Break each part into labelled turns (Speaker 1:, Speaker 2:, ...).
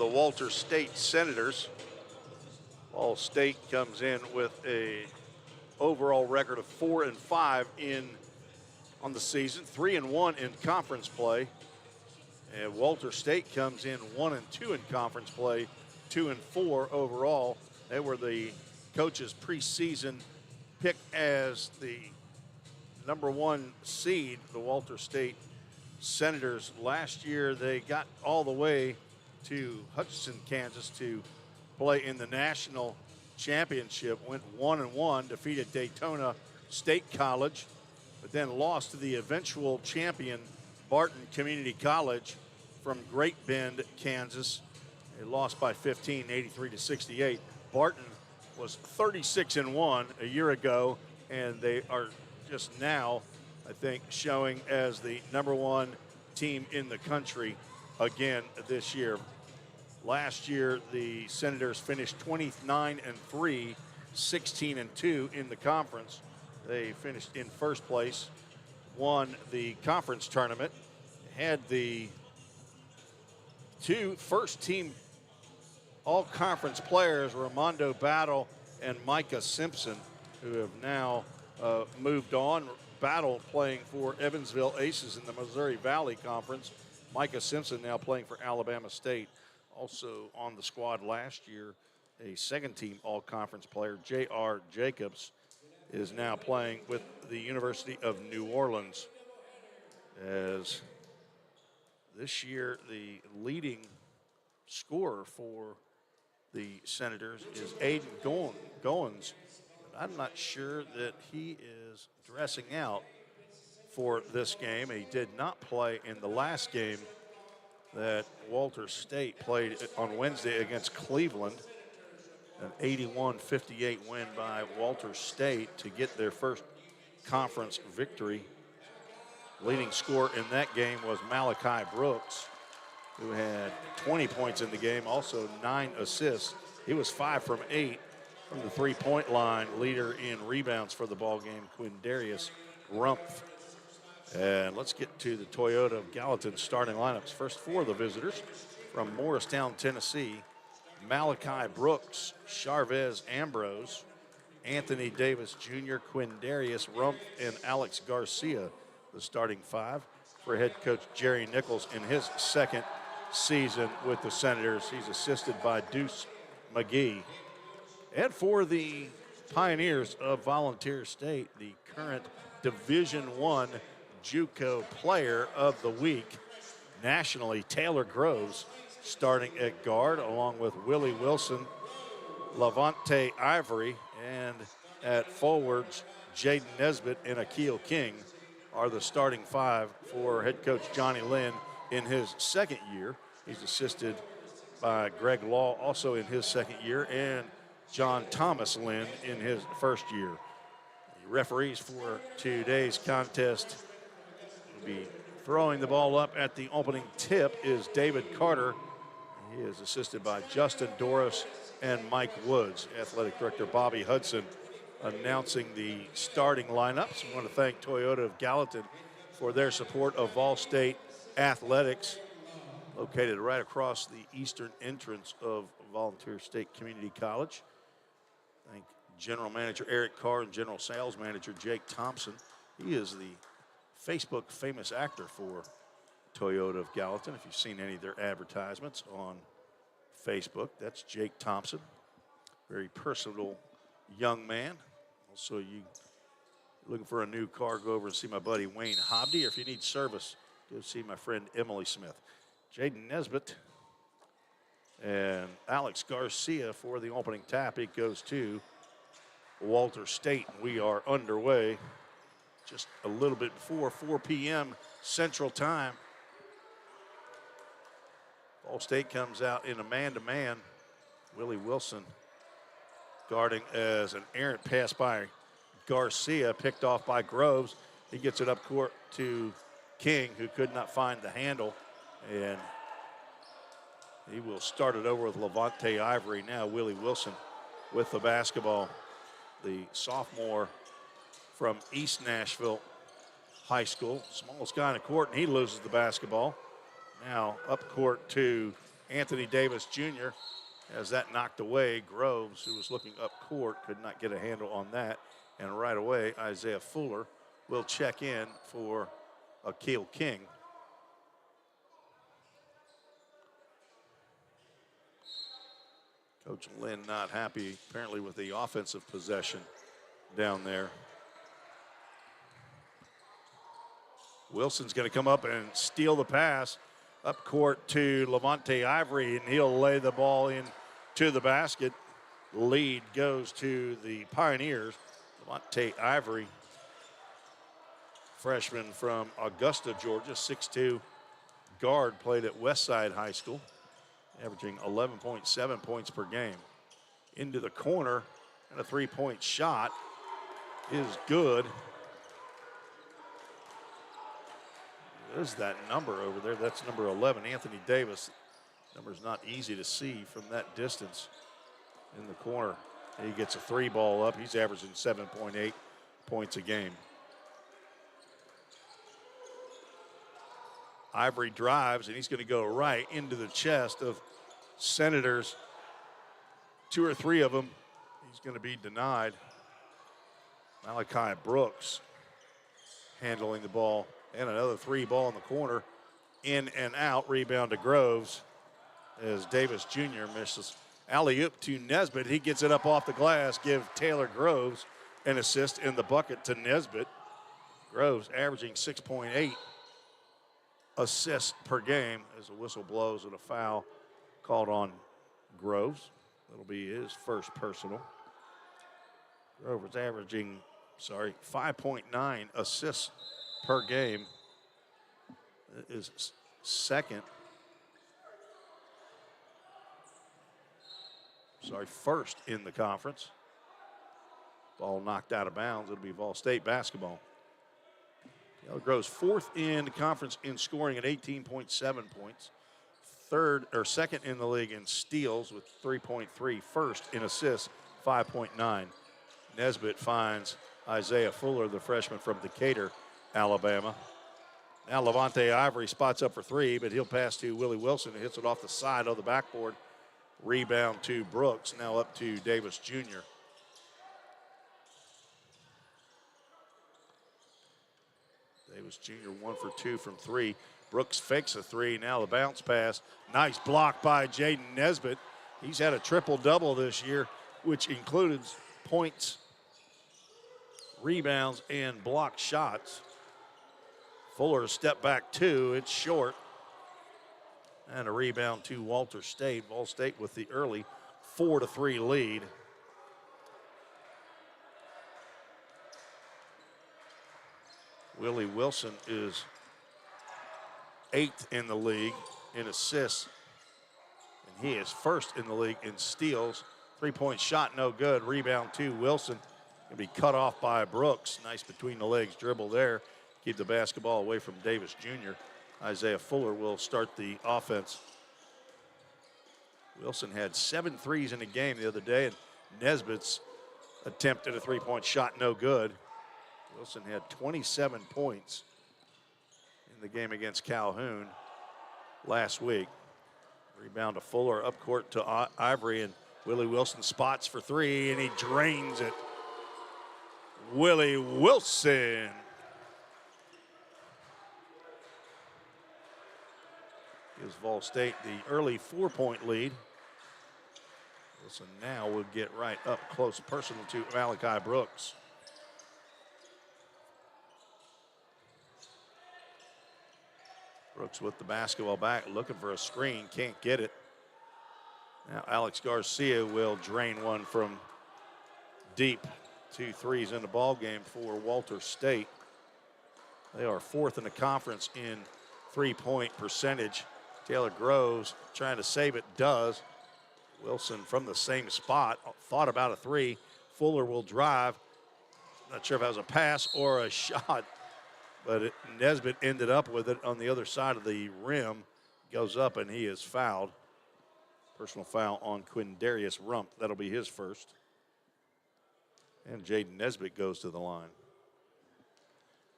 Speaker 1: the Walter State Senators. Ball State comes in with a overall record of 4-5 on the season, 3-1 in conference play. And Walter State comes in 1-2 in conference play, 2-4 overall. They were the coach's preseason pick as the #1 seed, the Walter State Senators. Last year, they got all the way to Hutchinson, Kansas to play in the national championship, went 1-1, defeated Daytona State College, but then lost to the eventual champion Barton Community College from Great Bend, Kansas. They lost by 15, 83-68. Barton was 36-1 a year ago, and they are just now, I think, showing as the #1 team in the country again this year. Last year, the Senators finished 29-3, 16-2 in the conference. They finished in first place, won the conference tournament, had the 2 first-team all-conference players, Ramondo Battle and Micah Simpson, who have now moved on. Battle playing for Evansville Aces in the Missouri Valley Conference. Micah Simpson now playing for Alabama State. Also on the squad last year, a second-team all-conference player, J.R. Jacobs, is now playing with the University of New Orleans. As this year, the leading scorer for the Senators is Aiden Goins. I'm not sure that he is dressing out for this game. He did not play in the last game that Walter State played on Wednesday against Cleveland. An 81-58 win by Walter State to get their first conference victory. Leading scorer in that game was Malachi Brooks, who had 20 points in the game, also 9 assists. He was 5 from 8 from the three-point line. Leader in rebounds for the ball game, Quindarius Rumpf. And let's get to the Toyota of Gallatin starting lineups. First for the visitors from Morristown, Tennessee, Malachi Brooks, Charvez Ambrose, Anthony Davis Jr., Quindarius Rumpf, and Alex Garcia, the starting 5 for head coach Jerry Nichols in his second season with the Senators. He's assisted by Deuce McGee. And for the Pioneers of Volunteer State, the current Division I JUCO Player of the Week nationally, Taylor Groves, starting at guard, along with Willie Wilson, Levante Ivory, and at forwards, Jaden Nesbitt and Akil King are the starting 5 for head coach Johnny Lynn in his second year. He's assisted by Greg Law, also in his second year, and John Thomas Lynn in his first year. The referees for today's contest will be throwing the ball up at the opening tip is David Carter. He is assisted by Justin Doris and Mike Woods. Athletic Director Bobby Hudson announcing the starting lineups. We want to thank Toyota of Gallatin for their support of VolState Athletics, located right across the eastern entrance of Volunteer State Community College. Thank General Manager Eric Carr and General Sales Manager Jake Thompson. He is the Facebook famous actor for Toyota of Gallatin. If you've seen any of their advertisements on Facebook, that's Jake Thompson. Very personable young man. Also, you looking for a new car, go over and see my buddy Wayne Hobdy. Or if you need service, go see my friend Emily Smith. Jaden Nesbitt and Alex Garcia for the opening tap. It goes to Walter State. We are underway just a little bit before 4 p.m. Central Time. Ball State comes out in a man-to-man. Willie Wilson guarding as an errant pass by Garcia, picked off by Groves. He gets it up court to King, who could not find the handle, and he will start it over with Levante Ivory. Now Willie Wilson with the basketball, the sophomore from East Nashville High School. Smallest guy in the court, and he loses the basketball. Now up court to Anthony Davis Jr. has that knocked away. Groves, who was looking up court, could not get a handle on that. And right away, Isaiah Fuller will check in for Akil King. Coach Lynn not happy, apparently, with the offensive possession down there. Wilson's going to come up and steal the pass up court to Levante Ivory, and he'll lay the ball in to the basket. Lead goes to the Pioneers. Levante Ivory, freshman from Augusta, Georgia, 6'2" guard, played at Westside High School, averaging 11.7 points per game. Into the corner, and a three-point shot is good. There's that number over there. That's number 11, Anthony Davis. Number's not easy to see from that distance in the corner. And he gets a three ball up. He's averaging 7.8 points a game. Ivory drives, and he's going to go right into the chest of Senators. Two or three of them, he's going to be denied. Malachi Brooks handling the ball, and another three ball in the corner. In and out, rebound to Groves as Davis Jr. misses. Alley-oop to Nesbitt. He gets it up off the glass. Give Taylor Groves an assist in the bucket to Nesbitt. Groves averaging 6.8 assists per game as the whistle blows and a foul called on Groves. That'll be his first personal. Groves averaging, 5.9 assists per game. It is second. First in the conference. Ball knocked out of bounds. It'll be VolState basketball. Taylor Groves fourth in the conference in scoring at 18.7 points. Second in the league in steals with 3.3. First in assists, 5.9. Nesbitt finds Isaiah Fuller, the freshman from Decatur, Alabama. Now Levante Ivory spots up for three, but he'll pass to Willie Wilson, who hits it off the side of the backboard. Rebound to Brooks, now up to Davis Jr. Davis Jr. 1 for 2 from three. Brooks fakes a three. Now the bounce pass. Nice block by Jaden Nesbitt. He's had a triple-double this year, which included points, rebounds, and blocked shots. Fuller step back two. It's short. And a rebound to Walter State. VolState with the early 4-3 lead. Willie Wilson is 8th in the league in assists. And he is first in the league in steals. Three-point shot, no good. Rebound to Wilson. Going to be cut off by Brooks. Nice between the legs dribble there. Keep the basketball away from Davis Jr. Isaiah Fuller will start the offense. Wilson had 7 threes in a game the other day, and Nesbitt's attempt at a three-point shot, no good. Wilson had 27 points in the game against Calhoun last week. Rebound to Fuller, up court to Ivory, and Willie Wilson spots for three, and he drains it. Willie Wilson. Gives VolState the early 4-point lead. Wilson now will get right up close personal to Malachi Brooks. Brooks with the basketball back, looking for a screen, can't get it. Now Alex Garcia will drain one from deep. 2 threes in the ball game for Walter State. They are 4th in the conference in three-point percentage. Taylor Groves trying to save it, does. Wilson from the same spot, thought about a three. Fuller will drive. Not sure if that was a pass or a shot, but Nesbitt ended up with it on the other side of the rim. Goes up and he is fouled. Personal foul on Quindarius Rump. That'll be his first. And Jaden Nesbitt goes to the line.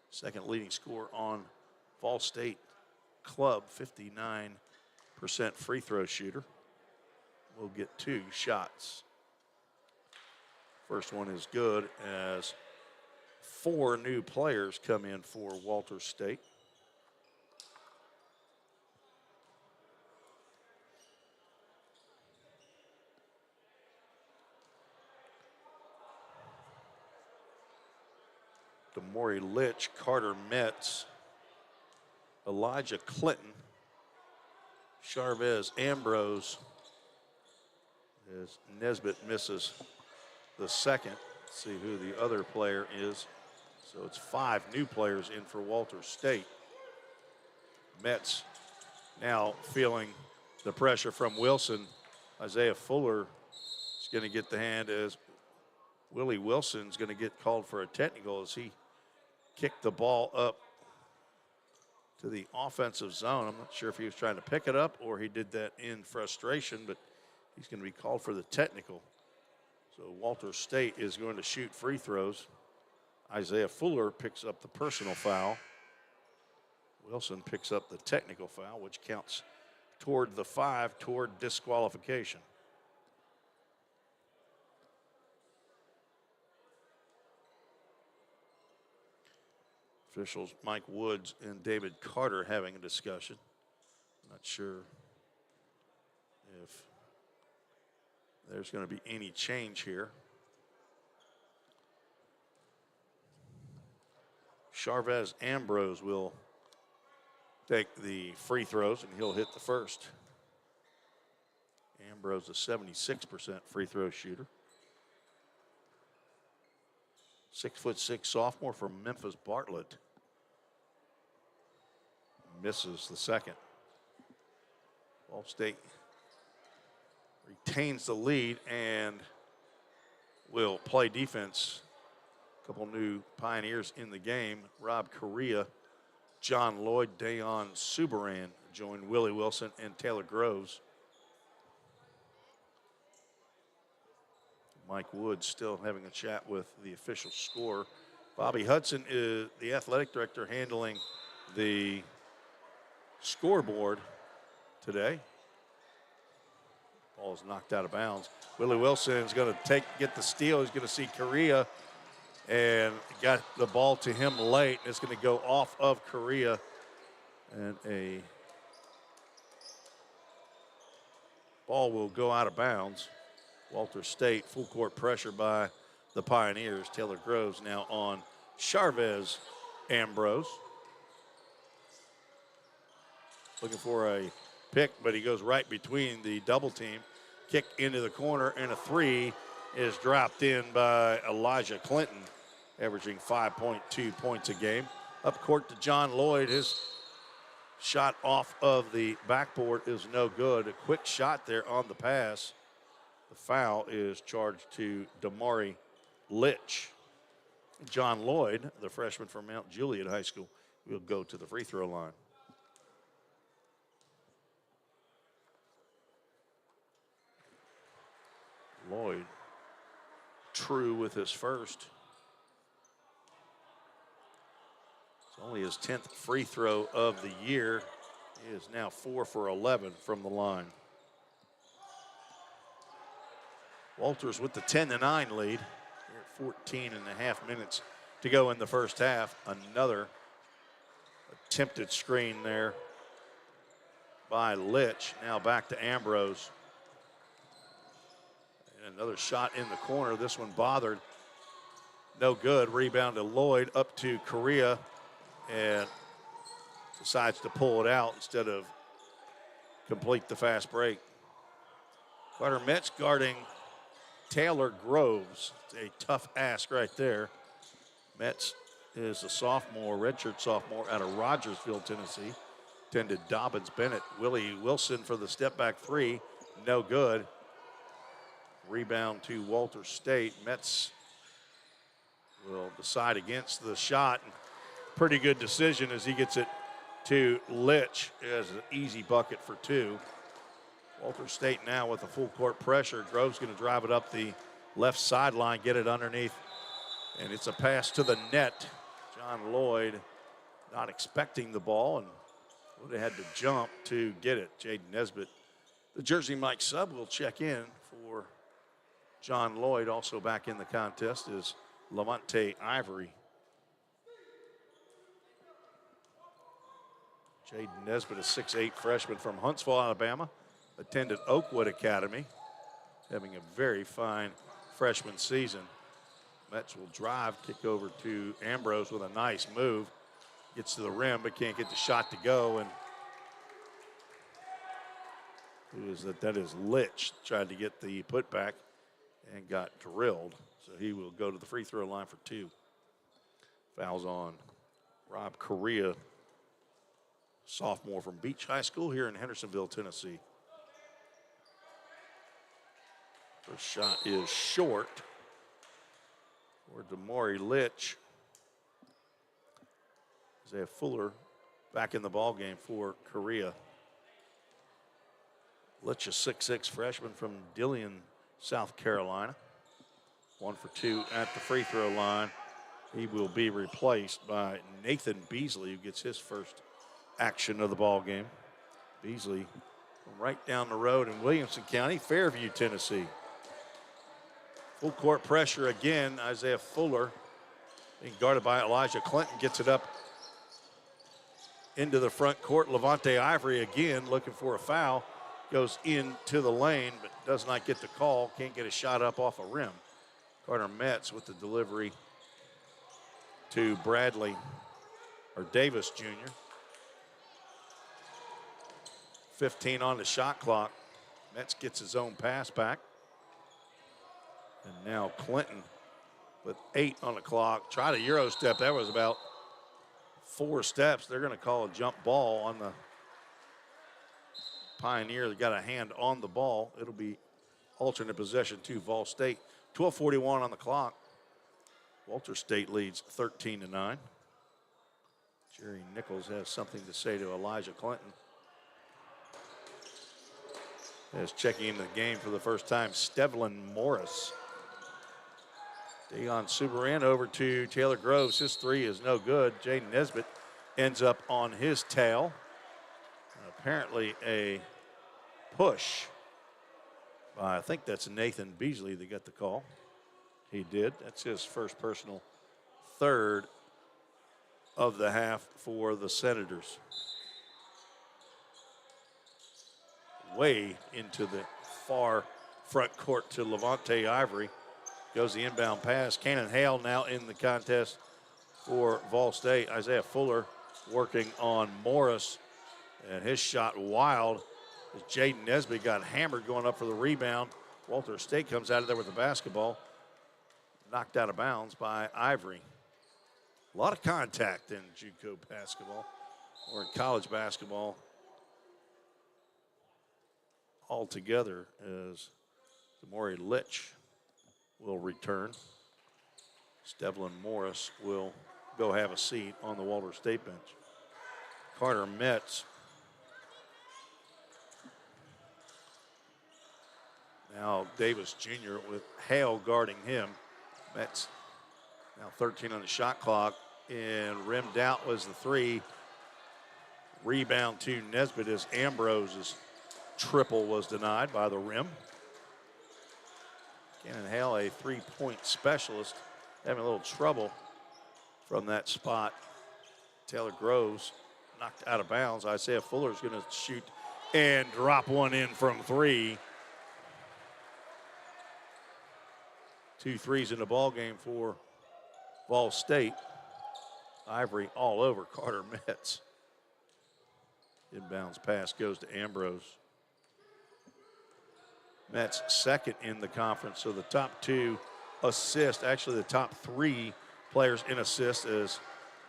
Speaker 1: Second leading scorer on VolState Club, 59% free throw shooter, will get 2 shots. First one is good as 4 new players come in for Walters State. Damari Litch, Carter Metz, Elijah Clinton, Charvez Ambrose, as Nesbitt misses the second. Let's see who the other player is. So it's 5 new players in for Walters State. Metz now feeling the pressure from Wilson. Isaiah Fuller is going to get the hand as Willie Wilson's going to get called for a technical as he kicked the ball up to the offensive zone. I'm not sure if he was trying to pick it up or he did that in frustration, but he's going to be called for the technical. So Walters State is going to shoot free throws. Isaiah Fuller picks up the personal foul. Wilson picks up the technical foul, which counts toward the 5, toward disqualification. Officials Mike Woods and David Carter having a discussion. Not sure if there's going to be any change here. Charvez Ambrose will take the free throws and he'll hit the first. Ambrose, a 76% free throw shooter. 6'6" sophomore from Memphis Bartlett. Misses the second. Ball State retains the lead and will play defense. A couple new pioneers in the game. Rob Correa, John Lloyd, Dayon Subaran join Willie Wilson and Taylor Groves. Mike Wood still having a chat with the official scorer. Bobby Hudson is the athletic director handling the scoreboard today. Ball is knocked out of bounds. Willie Wilson is going to get the steal. He's going to see Correa and got the ball to him late. It's going to go off of Correa and a ball will go out of bounds. Walters State, full court pressure by the Pioneers. Taylor Groves now on Charvez Ambrose. Looking for a pick, but he goes right between the double team. Kick into the corner, and a 3 is dropped in by Elijah Clinton, averaging 5.2 points a game. Up court to John Lloyd. His shot off of the backboard is no good. A quick shot there on the pass. The foul is charged to Damari Litch. John Lloyd, the freshman from Mount Juliet High School, will go to the free throw line. Lloyd, true with his first. It's only his 10th free throw of the year. He is now 4 for 11 from the line. Walters with the 10-9 lead. Here at 14.5 minutes to go in the first half. Another attempted screen there by Litch. Now back to Ambrose. And another shot in the corner. This one bothered. No good. Rebound to Lloyd, up to Correa, and decides to pull it out instead of complete the fast break. Carter Metz guarding Taylor Groves. It's a tough ask right there. Metz is a sophomore, redshirt sophomore out of Rogersville, Tennessee. Attended Dobbins Bennett. Willie Wilson for the step back 3. No good. Rebound to Walters State. Metz will decide against the shot. Pretty good decision as he gets it to Litch as an easy bucket for 2. Walters State now with a full court pressure. Groves going to drive it up the left sideline, get it underneath, and it's a pass to the net. John Lloyd not expecting the ball and Would have had to jump to get it. Jaden Nesbitt, the Jersey Mike sub, will check in for John Lloyd. Also back in the contest is Levante Ivory. Jaden Nesbitt, a 6'8" freshman from Huntsville, Alabama, attended Oakwood Academy, having a very fine freshman season. Metz will drive, kick over to Ambrose with a nice move. Gets to the rim, but can't get the shot to go. And who is that? That is Litch. Tried to get the putback and got drilled. So he will go to the free throw line for 2. Fouls on Rob Correa, sophomore from Beach High School here in Hendersonville, Tennessee. First shot is short for Damari Litch. Isaiah Fuller back in the ball game for Korea. Litch, a 6'6" freshman from Dillon, South Carolina. 1 for 2 at the free throw line. He will be replaced by Nathan Beasley, who gets his first action of the ball game. Beasley from right down the road in Williamson County, Fairview, Tennessee. Full court pressure again. Isaiah Fuller being guarded by Elijah Clinton, gets it up into the front court. Levante Ivory again looking for a foul. Goes into the lane, but does not get the call. Can't get a shot up off a rim. Carter Metz with the delivery to Davis Jr. 15 on the shot clock. Metz gets his own pass back. And now Clinton with 8 on the clock. Tried a Euro step. That was about 4 steps. They're going to call a jump ball on the Pioneer. They got a hand on the ball. It'll be alternate possession to VolState. 12:41 on the clock. Walter State leads 13-9. Jerry Nichols has something to say to Elijah Clinton. As checking into the game for the first time, Stevlin Morris. Dayon Subaran over to Taylor Groves. His 3 is no good. Jaden Nesbitt ends up on his tail. Apparently a push by, I think that's Nathan Beasley that got the call. He did. That's his first personal 3rd of the half for the Senators. Way into the far front court to Levante Ivory. Goes the inbound pass. Cannon Hale now in the contest for VolState. Isaiah Fuller working on Morris. And his shot wild as Jaden Nesbitt got hammered going up for the rebound. Walter State comes out of there with the basketball. Knocked out of bounds by Ivory. A lot of contact in JUCO basketball, or in college basketball altogether, as Damari Litch will return. Stevlin Morris will go have a seat on the Walter State bench. Carter Metz. Now Davis Jr. with Hale guarding him. Metz now 13 on the shot clock, and rimmed out was the 3. Rebound to Nesbitt as Ambrose's triple was denied by the rim. Cannon Hale, a 3-point specialist, having a little trouble from that spot. Taylor Groves knocked out of bounds. Isaiah Fuller's going to shoot and drop one in from 3. 2 threes in the ball game for VolState. Ivory all over Carter Metz. Inbounds pass goes to Ambrose. Metz 2nd in the conference, so the top 2 assists, actually the top 3 players in assists, as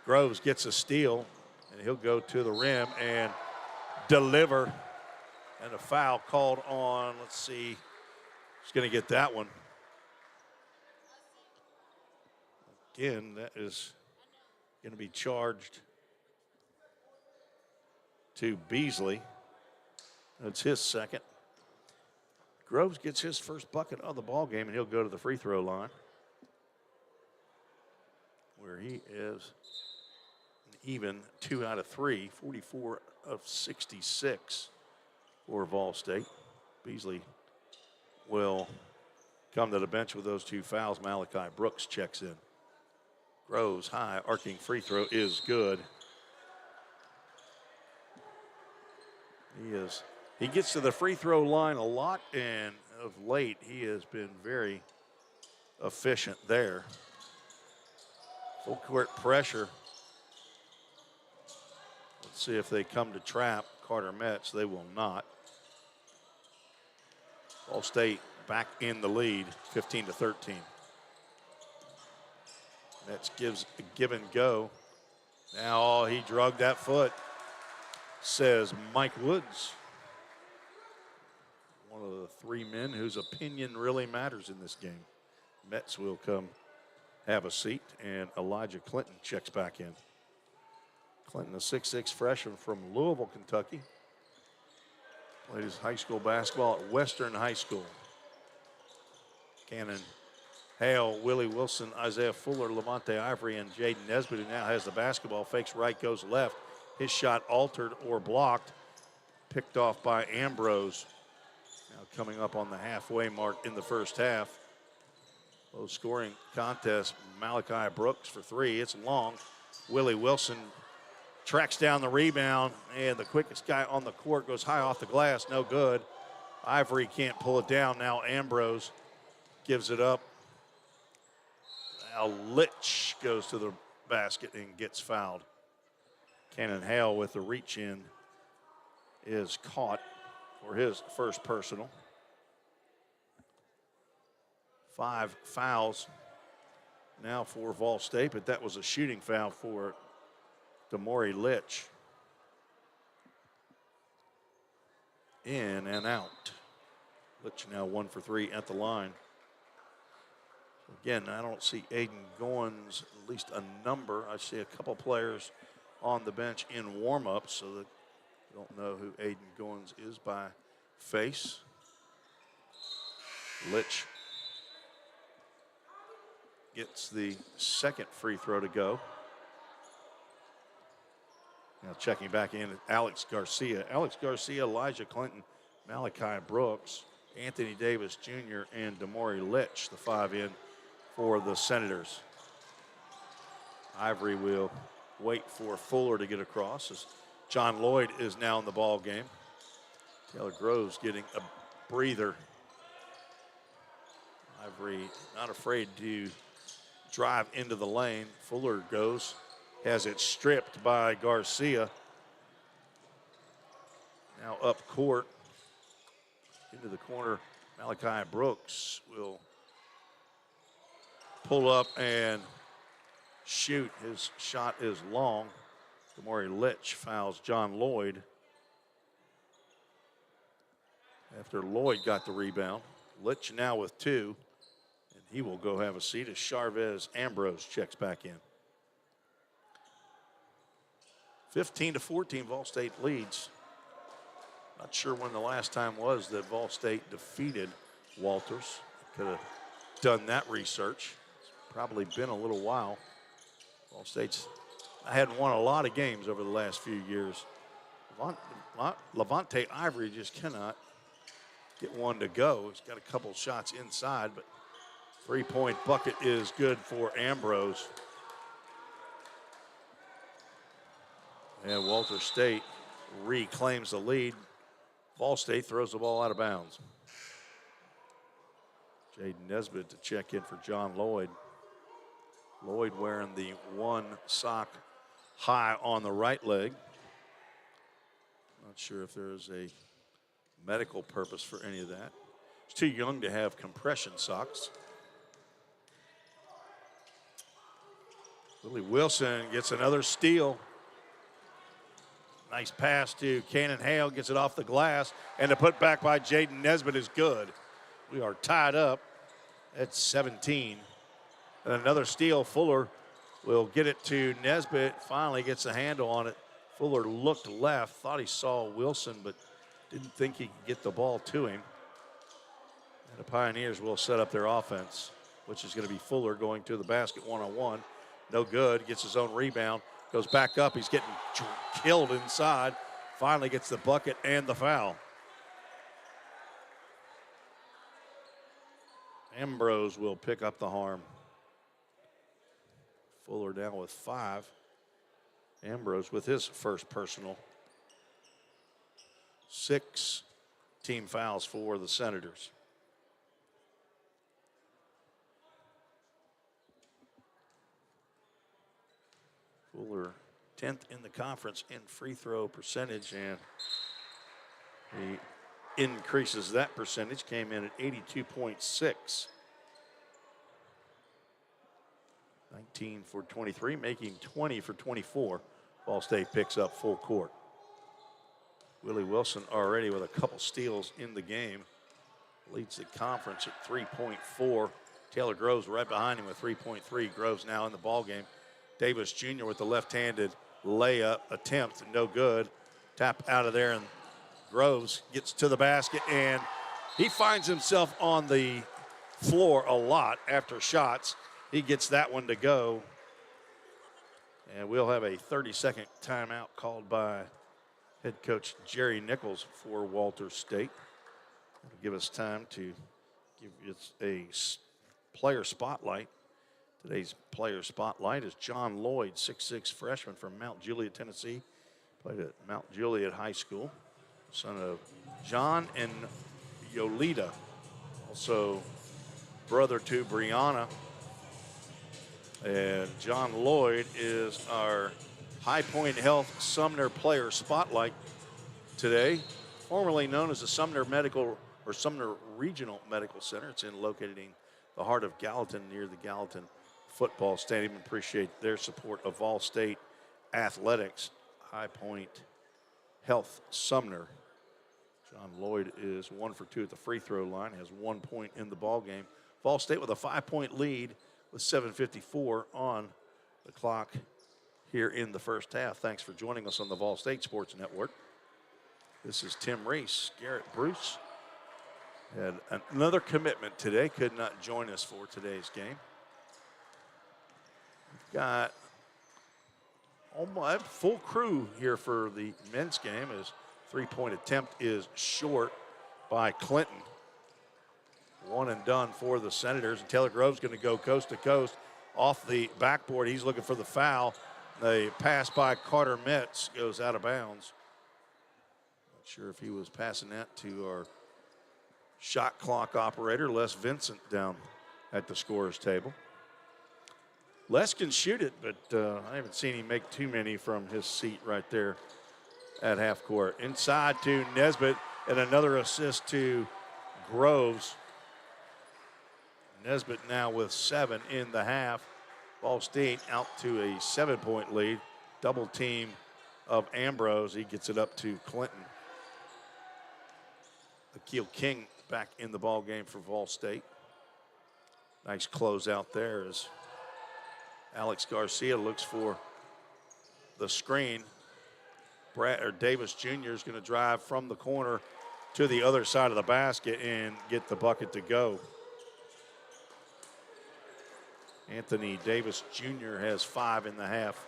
Speaker 1: Groves gets a steal, and he'll go to the rim and deliver. And a foul called on, let's see, he's going to get that one. Again, that is going to be charged to Beasley. That's his 2nd. Groves gets his first bucket of the ball game, and he'll go to the free throw line, where he is an even 2 out of 3, 44 of 66 for VolState. Beasley will come to the bench with those 2 fouls. Malachi Brooks checks in. Groves high, arcing free throw is good. He gets to the free throw line a lot, and of late he has been very efficient there. Full court pressure. Let's see if they come to trap Carter Metz. They will not. VolState back in the lead, 15-13. Metz gives a give and go. Now he drugged that foot, says Mike Woods. One of the 3 men whose opinion really matters in this game. Metz will come have a seat, and Elijah Clinton checks back in. Clinton, a 6'6" freshman from Louisville, Kentucky. Played his high school basketball at Western High School. Cannon, Hale, Willie Wilson, Isaiah Fuller, Levante Ivory, and Jaden Nesbitt, who now has the basketball, fakes right, goes left. His shot altered or blocked, picked off by Ambrose. Now coming up on the halfway mark in the first half. Low scoring contest. Malachi Brooks for 3. It's long. Willie Wilson tracks down the rebound, and the quickest guy on the court goes high off the glass. No good. Ivory can't pull it down. Now Ambrose gives it up. Now Litch goes to the basket and gets fouled. Cannon Hale with the reach in is caught for his first personal. 5 fouls now for VolState, but that was a shooting foul for Damori Litch. In and out. Litch now 1 for 3 at the line. Again, I don't see Aiden Goins, at least a number. I see a couple players on the bench in warm-up, so that I don't know who Aiden Goins is by face. Litch gets the second free throw to go. Now checking back in, Alex Garcia. Alex Garcia, Elijah Clinton, Malachi Brooks, Anthony Davis Jr., and Damori Litch, the 5 in for the Senators. Ivory will wait for Fuller to get across as John Lloyd is now in the ball game. Taylor Groves getting a breather. Ivory not afraid to drive into the lane. Fuller goes, has it stripped by Garcia. Now up court into the corner. Malachi Brooks will pull up and shoot. His shot is long. Damori Litch fouls John Lloyd after Lloyd got the rebound. Litch now with 2, and he will go have a seat as Charvez Ambrose checks back in. 15-14, VolState leads. Not sure when the last time was that VolState defeated Walters. Could have done that research. It's probably been a little while. VolState's hadn't won a lot of games over the last few years. Levante Ivory just cannot get one to go. He's got a couple shots inside, but 3-point bucket is good for Ambrose. And Walter State reclaims the lead. VolState throws the ball out of bounds. Jaden Nesbitt to check in for John Lloyd. Lloyd wearing the 1 sock high on the right leg. Not sure if there's a medical purpose for any of that. He's too young to have compression socks. Willie Wilson gets another steal. Nice pass to Cannon Hale, gets it off the glass, and the put back by Jaden Nesbitt is good. We are tied up at 17. And another steal. Fuller will get it to Nesbitt, finally gets a handle on it. Fuller looked left, thought he saw Wilson, but didn't think he could get the ball to him. And the Pioneers will set up their offense, which is going to be Fuller going to the basket one-on-one. No good, gets his own rebound, goes back up. He's getting killed inside. finally gets the bucket and the foul. Ambrose will pick up the harm. Fuller down with 5. Ambrose with his first personal. 6 team fouls for the Senators. Fuller 10th in the conference in free throw percentage, and he increases that percentage, came in at 82.6. 19 for 23, making 20 for 24. Ball State picks up full court. Willie Wilson already with a couple steals in the game. Leads the conference at 3.4. Taylor Groves right behind him with 3.3. Groves now in the ball game. Davis Jr. with the left-handed layup attempt, no good. Tap out of there, and Groves gets to the basket, and he finds himself on the floor a lot after shots. He gets that one to go. And we'll have a 30-second timeout called by head coach Jerry Nichols for Walters State. It'll give us time to give it a player spotlight. Today's player spotlight is John Lloyd, 6'6" freshman from Mount Juliet, Tennessee. Played at Mount Juliet High School. Son of John and Yolita. Also brother to Brianna. And John Lloyd is our High Point Health Sumner Player Spotlight today, formerly known as the Sumner Regional Medical Center. It's located in the heart of Gallatin, near the Gallatin Football Stadium. Appreciate their support of VolState Athletics. High Point Health Sumner. John Lloyd is 1 for 2 at the free throw line, has 1 point in the ball game. VolState with a 5-point lead with 7:54 on the clock here in the first half. Thanks for joining us on the VolState Sports Network. This is Tim Reese. Garrett Bruce had another commitment today, could not join us for today's game. We've got almost full crew here for the men's game. His three-point attempt is short by Clinton. 1 and done for the Senators. And Taylor Groves going to go coast to coast off the backboard. He's looking for the foul. The pass by Carter Metz goes out of bounds. Not sure if he was passing that to our shot clock operator, Les Vincent, down at the scorer's table. Les can shoot it, but I haven't seen him make too many from his seat right there at half court. Inside to Nesbitt, and another assist to Groves. Nesbitt now with 7 in the half. Ball State out to a 7-point lead. Double team of Ambrose. He gets it up to Clinton. Akil King back in the ball game for Vol State. Nice close out there as Alex Garcia looks for the screen. Davis Jr. is going to drive from the corner to the other side of the basket and get the bucket to go. Anthony Davis Jr. has 5 in the half.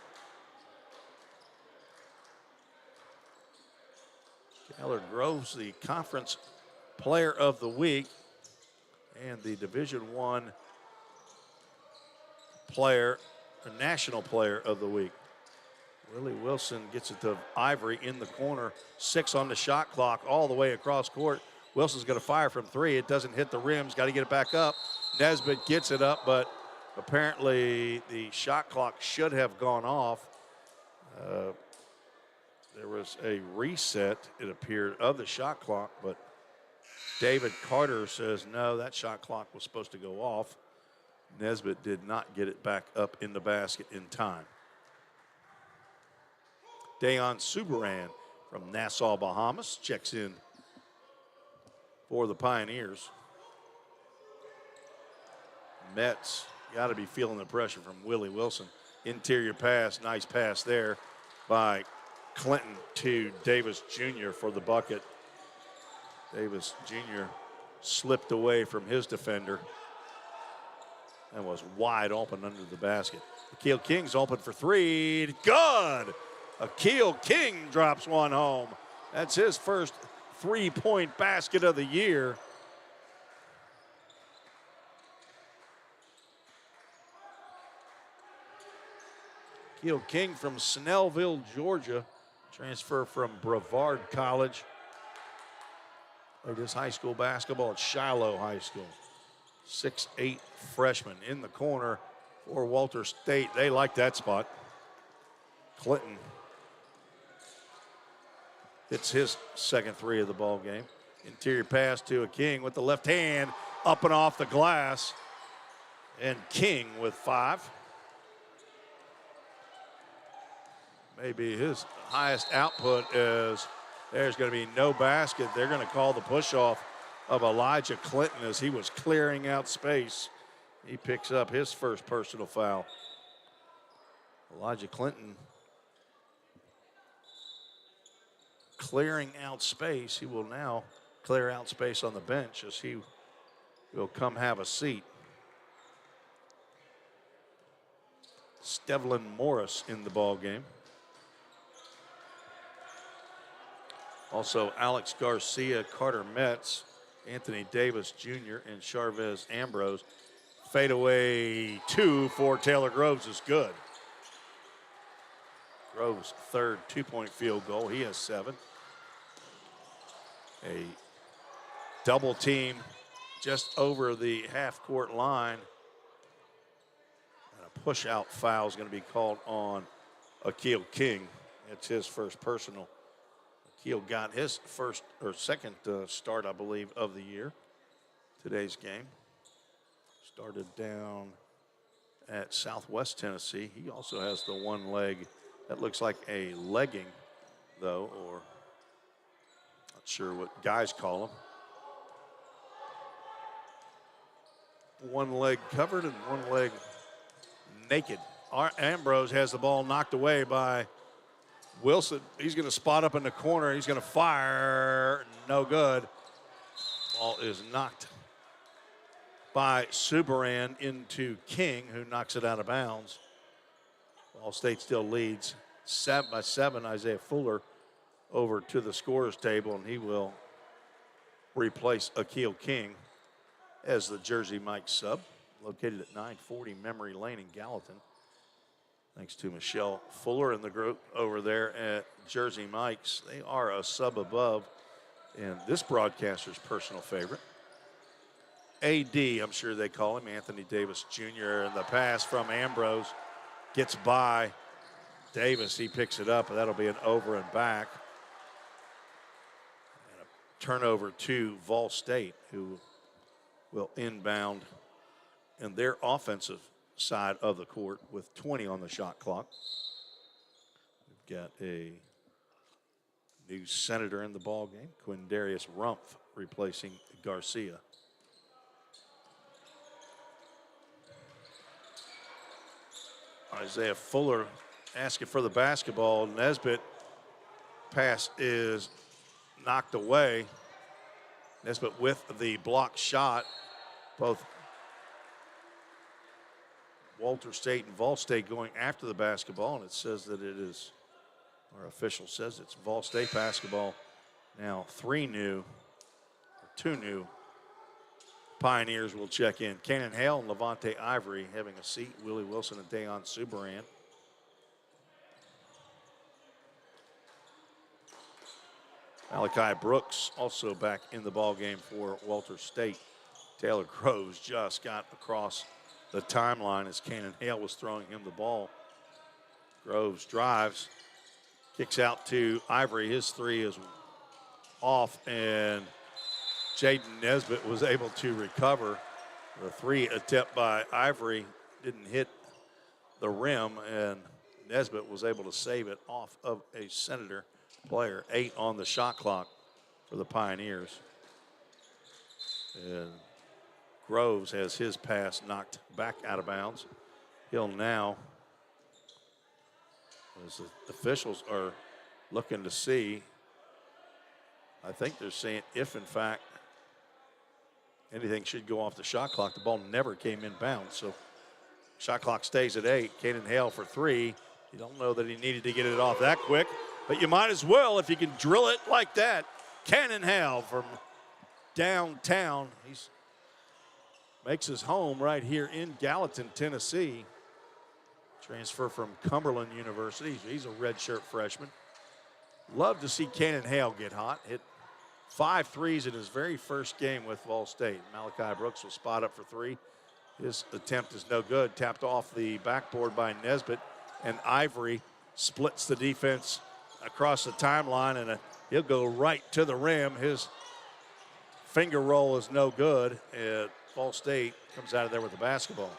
Speaker 1: Taylor Groves, the conference player of the week and the Division I player, the national player of the week. Willie Wilson gets it to Ivory in the corner. 6 on the shot clock all the way across court. Wilson's going to fire from 3. It doesn't hit the rims. Got to get it back up. Nesbitt gets it up, but apparently the shot clock should have gone off. There was a reset, it appeared, of the shot clock, but David Carter says, no, that shot clock was supposed to go off. Nesbitt did not get it back up in the basket in time. Dayon Subaran from Nassau, Bahamas, checks in for the Pioneers. Metz got to be feeling the pressure from Willie Wilson. Interior pass, nice pass there by Clinton to Davis Jr. for the bucket. Davis Jr. slipped away from his defender and was wide open under the basket. Akil King's open for 3. Good! Akil King drops one home. That's his first three-point basket of the year. Akil King from Snellville, Georgia, transfer from Brevard College. Played his high school basketball at Shiloh High School. 6'8" freshman in the corner for Walter State. They like that spot. Clinton hits his second three of the ball game. Interior pass to a King with the left hand, up and off the glass. And King with 5. Maybe his highest output is there's going to be no basket. They're going to call the push-off of Elijah Clinton as he was clearing out space. He picks up his first personal foul. Elijah Clinton clearing out space. He will now clear out space on the bench as he will come have a seat. Stevlin Morris in the ball game. Also Alex Garcia, Carter Metz, Anthony Davis Jr., and Charvez Ambrose. Fadeaway 2 for Taylor Groves is good. Groves' third two-point field goal. He has 7. A double team just over the half-court line. And a push-out foul is going to be called on Akil King. It's his first personal. Akil got his first or second start, I believe, of the year. Today's game. Started down at Southwest Tennessee. He also has the one leg that looks like a legging, though, or not sure what guys call them. One leg covered and one leg naked. Ambrose has the ball knocked away by Wilson. He's going to spot up in the corner. He's going to fire. No good. Ball is knocked by Subaran into King, who knocks it out of bounds. Ball State still leads 7 by 7. Isaiah Fuller over to the scorer's table, and he will replace Akil King as the Jersey Mike sub, located at 940 Memory Lane in Gallatin. Thanks to Michelle Fuller and the group over there at Jersey Mike's. They are a sub above, and this broadcaster's personal favorite. AD, I'm sure they call him, Anthony Davis Jr., and the pass from Ambrose gets by Davis. He picks it up, and that'll be an over and back. And a turnover to VolState, who will inbound in their offensive side of the court with 20 on the shot clock. We've got a new senator in the ball game, Quindarius Rumpf replacing Garcia. Isaiah Fuller asking for the basketball. Nesbitt pass is knocked away. Nesbitt with the block shot. Both Walter State and VolState going after the basketball, and it says that it is, our official says it's VolState basketball. Now 2 new Pioneers will check in. Cannon Hale and Levante Ivory having a seat. Willie Wilson and Dayon Subaran. Malachi Brooks also back in the ball game for Walter State. Taylor Groves just got across the timeline as Cannon Hale was throwing him the ball. Groves drives, kicks out to Ivory. His 3 is off, and Jaden Nesbitt was able to recover. The 3 attempt by Ivory didn't hit the rim, and Nesbitt was able to save it off of a Senator player. 8 on the shot clock for the Pioneers. And Groves has his pass knocked back out of bounds. He'll now, as the officials are looking to see, I think they're saying if in fact anything should go off the shot clock. The ball never came in bounds, so shot clock stays at 8. Cannon Hale for 3, You don't know that he needed to get it off that quick, but you might as well if you can drill it like that. Cannon Hale from downtown. He makes his home right here in Gallatin, Tennessee. Transfer from Cumberland University. He's a redshirt freshman. Love to see Cannon Hale get hot. Hit 5 threes in his very first game with VolState. Malachi Brooks will spot up for 3. His attempt is no good. Tapped off the backboard by Nesbitt, and Ivory splits the defense across the timeline, and he'll go right to the rim. His finger roll is no good. VolState comes out of there with the basketball.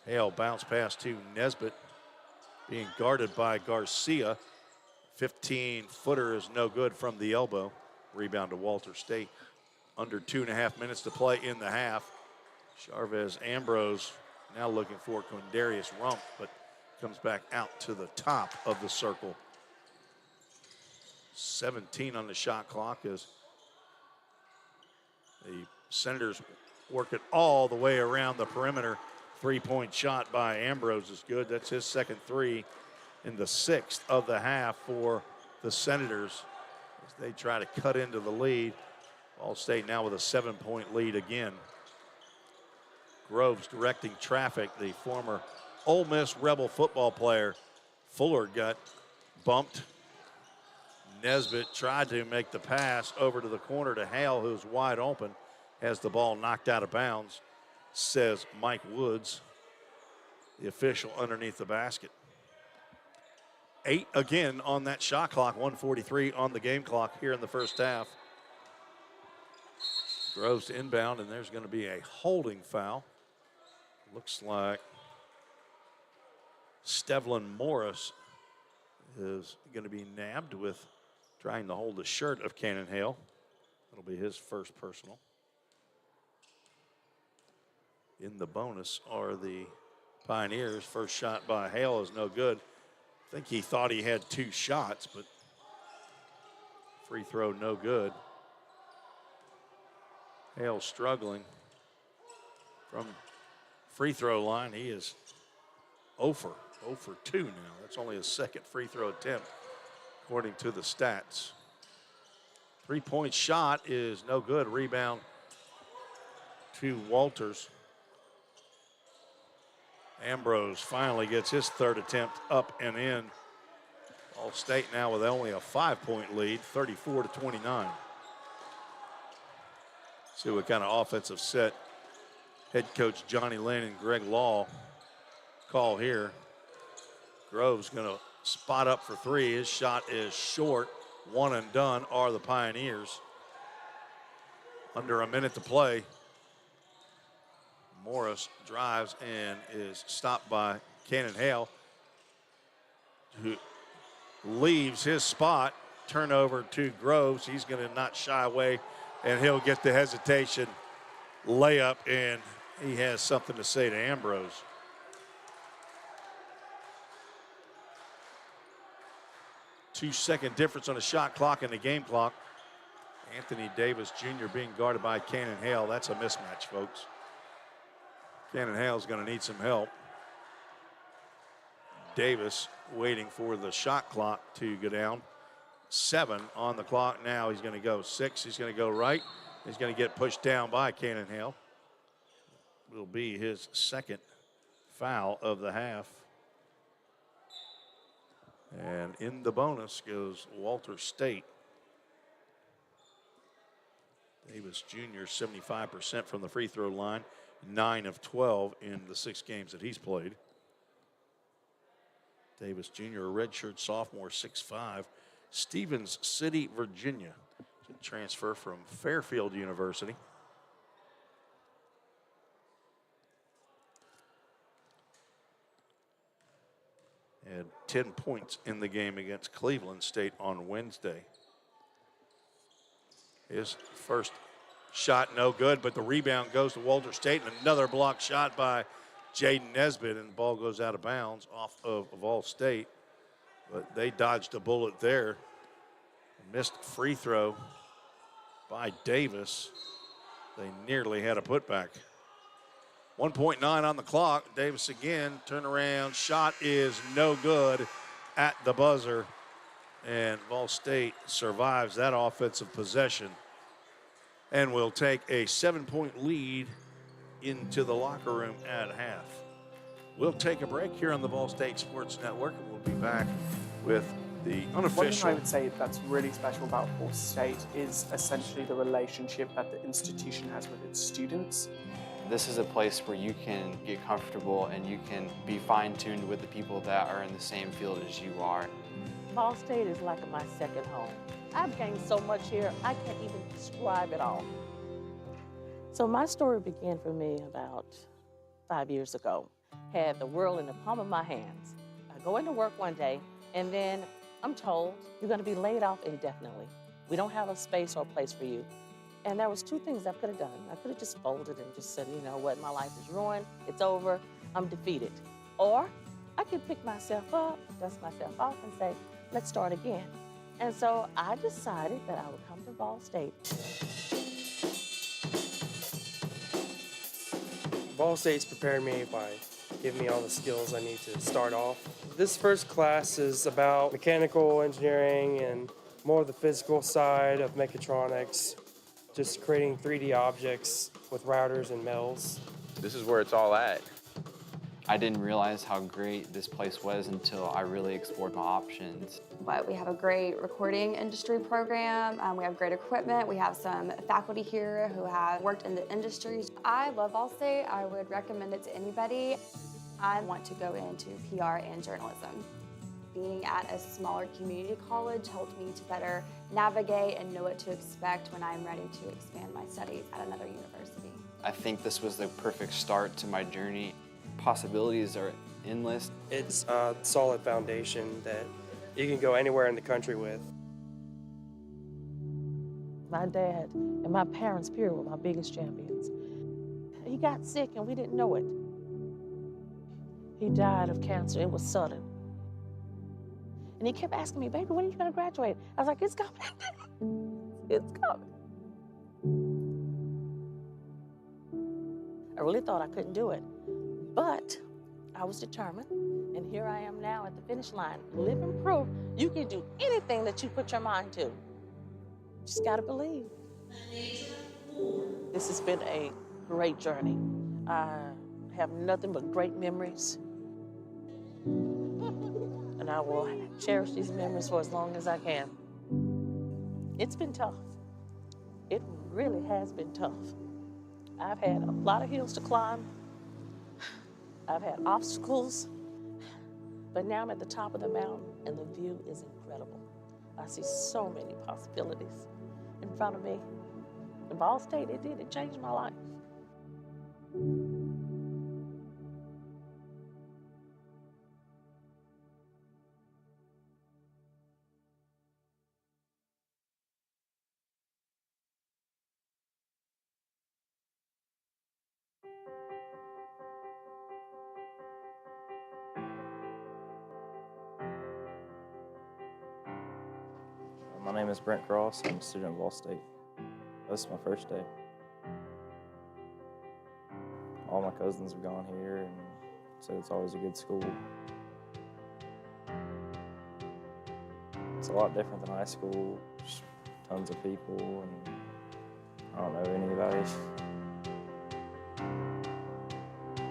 Speaker 1: Hale bounce pass to Nesbitt, being guarded by Garcia. 15-footer is no good from the elbow. Rebound to Walter State. Under 2.5 minutes to play in the half. Charvez Ambrose now looking for Quindarius Rump, but comes back out to the top of the circle. 17 on the shot clock as the Senators work it all the way around the perimeter. 3-point shot by Ambrose is good. That's his second 3 in the 6th of the half for the Senators as they try to cut into the lead. VolState now with a 7-point lead again. Groves directing traffic. The former Ole Miss Rebel football player Fuller got bumped. Nesbitt tried to make the pass over to the corner to Hale, who's wide open. Has the ball knocked out of bounds, says Mike Woods, the official underneath the basket. 8 again on that shot clock, 1:43 on the game clock here in the first half. Groves to inbound, and there's going to be a holding foul. Looks like Stevlin Morris is going to be nabbed with trying to hold the shirt of Cannon Hale. That'll be his first personal. In the bonus are the Pioneers. First shot by Hale is no good. I think he thought he had 2 shots, but free throw no good. Hale struggling from free throw line. He is 0 for 2 now. That's only his second free throw attempt, according to the stats. 3-point shot is no good. Rebound to Walters. Ambrose finally gets his 3rd attempt up and in. VolState now with only a 5-point lead, 34-29. See what kind of offensive set head coach Johnny Lynn and Greg Law call here. Groves going to spot up for 3. His shot is short. 1 and done are the Pioneers. Under a minute to play. Morris drives and is stopped by Cannon Hale, who leaves his spot. Turnover to Groves. He's going to not shy away, and he'll get the hesitation layup, and he has something to say to Ambrose. Two-second difference on the shot clock and the game clock. Anthony Davis Jr. being guarded by Cannon Hale. That's a mismatch, folks. Cannon Hale's going to need some help. Davis waiting for the shot clock to go down. 7 on the clock now. He's going to go 6. He's going to go right. He's going to get pushed down by Cannon Hale. Will be his second foul of the half. And in the bonus goes Walter State. Davis Jr. 75% from the free throw line. 9 of 12 in the 6 games that he's played. Davis Jr., a redshirt sophomore, 6'5". Stevens City, Virginia. Transfer from Fairfield University. Had 10 points in the game against Cleveland State on Wednesday. His first shot no good, but the rebound goes to Walter State, and another block shot by Jaden Nesbitt, and the ball goes out of bounds off of VolState. But they dodged a bullet there. Missed free throw by Davis. They nearly had a putback. 1.9 on the clock. Davis again, turnaround shot is no good at the buzzer. And VolState survives that offensive possession and will take a 7-point lead into the locker room at half. We'll take a break here on the VolState Sports Network, and we'll be back with the unofficial.
Speaker 2: One thing I would say that's really special about VolState is essentially the relationship that the institution has with its students.
Speaker 3: This is a place where you can get comfortable and you can be fine-tuned with the people that are in the same field as you are.
Speaker 4: VolState is like my second home. I've gained so much here, I can't even describe it all. So my story began for me about 5 years ago. Had the world in the palm of my hands. I go into work one day, and then I'm told, you're gonna be laid off indefinitely. We don't have a space or a place for you. And there was two things I could have done. I could have just folded and just said, you know what, my life is ruined, it's over, I'm defeated. Or I could pick myself up, dust myself off and say, let's start again. And so I decided that I would come to VolState.
Speaker 5: VolState's prepared me by giving me all the skills I need to start off. This first class is about mechanical engineering and more of the physical side of mechatronics, just creating 3D objects with routers and mills.
Speaker 6: This is where it's all at.
Speaker 3: I didn't realize how great this place was until I really explored my options.
Speaker 7: But we have a great recording industry program. We have great equipment. We have some faculty here who have worked in the industry. I love VolState. I would recommend it to anybody. I want to go into PR and journalism. Being at a smaller community college helped me to better navigate and know what to expect when I'm ready to expand my studies at another university.
Speaker 3: I think this was the perfect start to my journey. Possibilities are endless.
Speaker 5: It's a solid foundation that you can go anywhere in the country with.
Speaker 4: My dad and my parents, period, were my biggest champions. He got sick and we didn't know it. He died of cancer. It was sudden. And he kept asking me, baby, when are you gonna graduate? I was like, it's coming. It's coming. I really thought I couldn't do it, but I was determined. And here I am now at the finish line, living proof you can do anything that you put your mind to. Just gotta believe. This has been a great journey. I have nothing but great memories. And I will cherish these memories for as long as I can. It's been tough. It really has been tough. I've had a lot of hills to climb. I've had obstacles, but now I'm at the top of the mountain and the view is incredible. I see so many possibilities in front of me. And VolState, it changed my life.
Speaker 8: My name is Brent Cross. I'm a student at VolState. This is my first day. All my cousins have gone here and said it's always a good school. It's a lot different than high school. Just tons of people and I don't know anybody.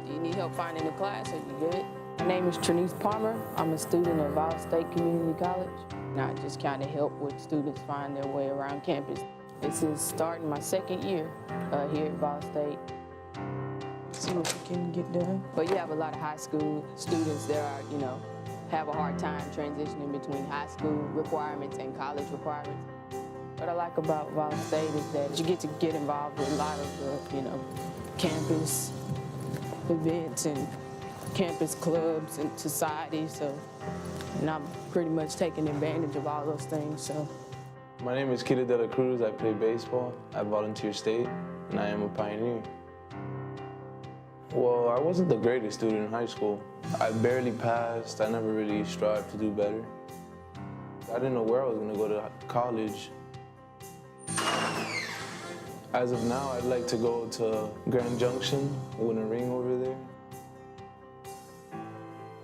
Speaker 9: Do you need help finding a class? Are you good? My name is Trinice Palmer. I'm a student at Volstate Community College. And I just kind of help with students find their way around campus. This is starting my second year here at Volstate. See what we can get done. But you have a lot of high school students that are, have a hard time transitioning between high school requirements and college requirements. What I like about VolState is that you get to get involved with a lot of the, campus events and campus clubs and societies. And I'm pretty much taking advantage of all those things. So,
Speaker 10: my name is Kida De La Cruz. I play baseball at Volunteer State, and I am a pioneer. Well, I wasn't the greatest student in high school. I barely passed. I never really strived to do better. I didn't know where I was going to go to college. As of now, I'd like to go to Grand Junction, win a ring over there.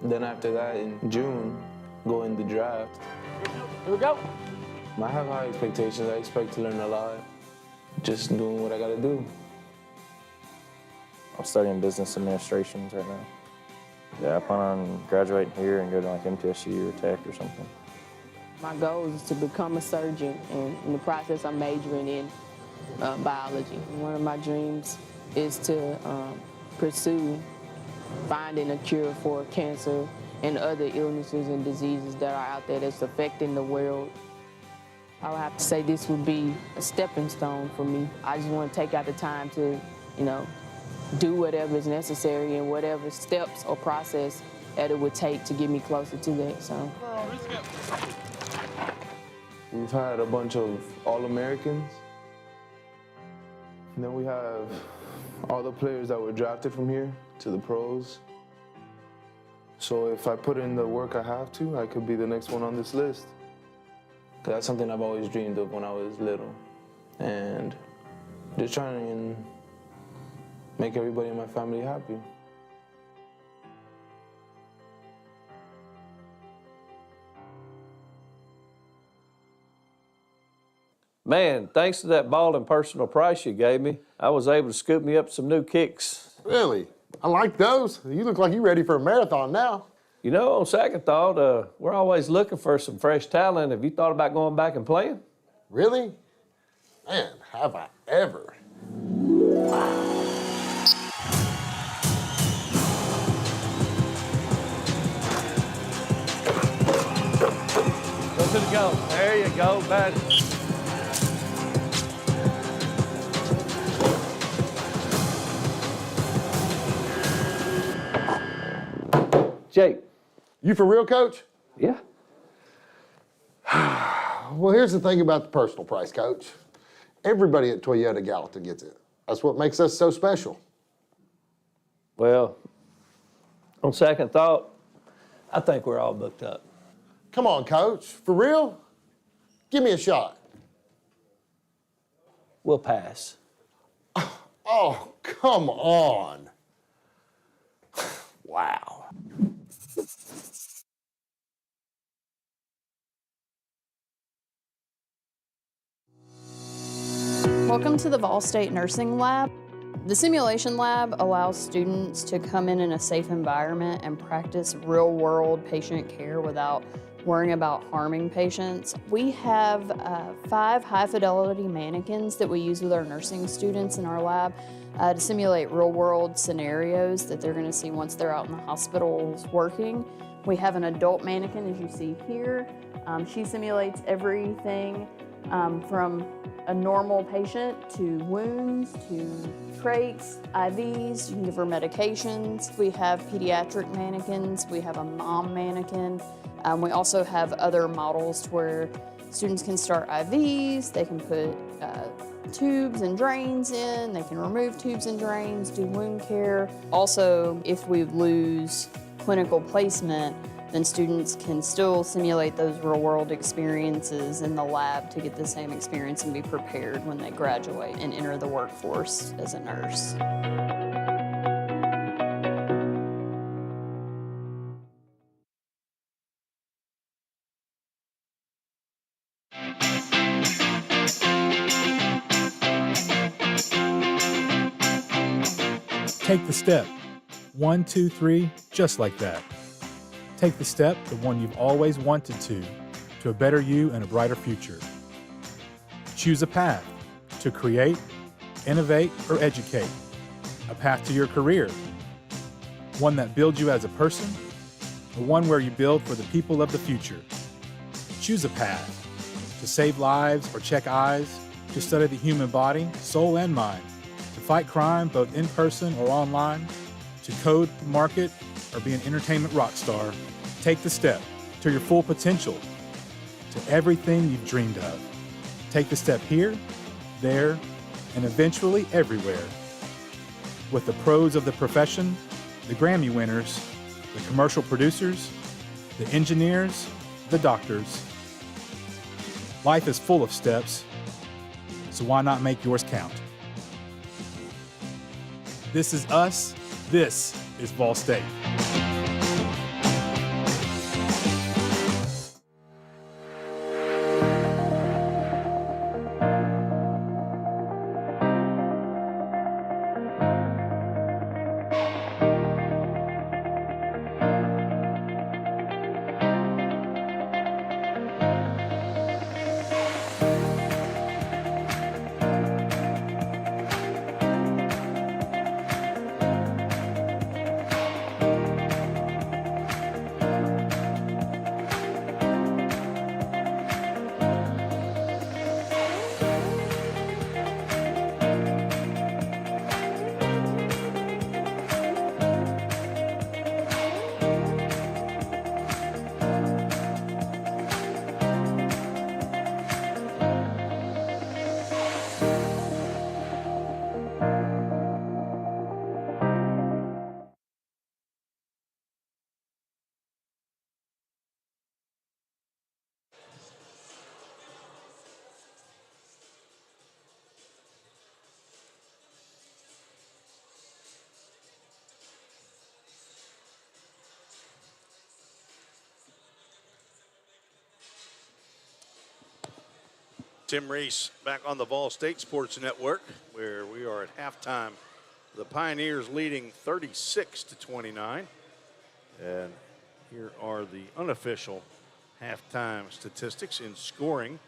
Speaker 10: Then after that, in June, go in the draft.
Speaker 4: Here we go.
Speaker 10: I have high expectations. I expect to learn a lot. Just doing what I gotta do.
Speaker 8: I'm studying business administration right now. Yeah, I plan on graduating here and go to like MTSU or Tech or something.
Speaker 9: My goal is to become a surgeon, and in the process, I'm majoring in biology. One of my dreams is to pursue finding a cure for cancer and other illnesses and diseases that are out there that's affecting the world. I would have to say this would be a stepping stone for me. I just want to take out the time to, do whatever is necessary and whatever steps or process that it would take to get me closer to that. So.
Speaker 10: We've had a bunch of All-Americans. And then we have all the players that were drafted from here to the pros. So if I put in the work I have to, I could be the next one on this list. That's something I've always dreamed of when I was little. And just trying to make everybody in my family happy.
Speaker 6: Man, thanks to that ball and personal price you gave me, I was able to scoop me up some new kicks.
Speaker 11: Really? I like those. You look like you're ready for a marathon now.
Speaker 6: You know, on second thought, we're always looking for some fresh talent. Have you thought about going back and playing?
Speaker 11: Really? Man, have I ever.
Speaker 6: Go to the goal. There you go, buddy. Jake.
Speaker 11: You for real, Coach?
Speaker 6: Yeah.
Speaker 11: Well, here's the thing about the personal price, Coach. Everybody at Toyota Gallatin gets it. That's what makes us so special.
Speaker 6: Well, on second thought, I think we're all booked up.
Speaker 11: Come on, Coach. For real? Give me a shot.
Speaker 6: We'll pass.
Speaker 11: Oh, come on. Wow.
Speaker 12: Welcome to the VolState Nursing Lab. The simulation lab allows students to come in a safe environment and practice real-world patient care without worrying about harming patients. We have 5 high-fidelity mannequins that we use with our nursing students in our lab to simulate real-world scenarios that they're going to see once they're out in the hospitals working. We have an adult mannequin, as you see here. She simulates everything from a normal patient to wounds, to trachs, IVs. You can give her medications. We have pediatric mannequins. We have a mom mannequin. We also have other models where students can start IVs. They can put tubes and drains in. They can remove tubes and drains, do wound care. Also, if we lose clinical placement, then students can still simulate those real-world experiences in the lab to get the same experience and be prepared when they graduate and enter the workforce as a nurse.
Speaker 13: Take the step. 1, 2, 3, just like that. Take the step, the one you've always wanted to a better you and a brighter future. Choose a path to create, innovate, or educate. A path to your career. One that builds you as a person, or one where you build for the people of the future. Choose a path to save lives or check eyes, to study the human body, soul, and mind, to fight crime both in person or online, to code, market, or be an entertainment rock star. Take the step to your full potential, to everything you've dreamed of. Take the step here, there, and eventually everywhere. With the pros of the profession, the Grammy winners, the commercial producers, the engineers, the doctors. Life is full of steps, so why not make yours count? This is us. This is VolState.
Speaker 1: Tim Reese back on the VolState Sports Network, where we are at halftime. The Pioneers leading 36-29. And here are the unofficial halftime statistics in scoring.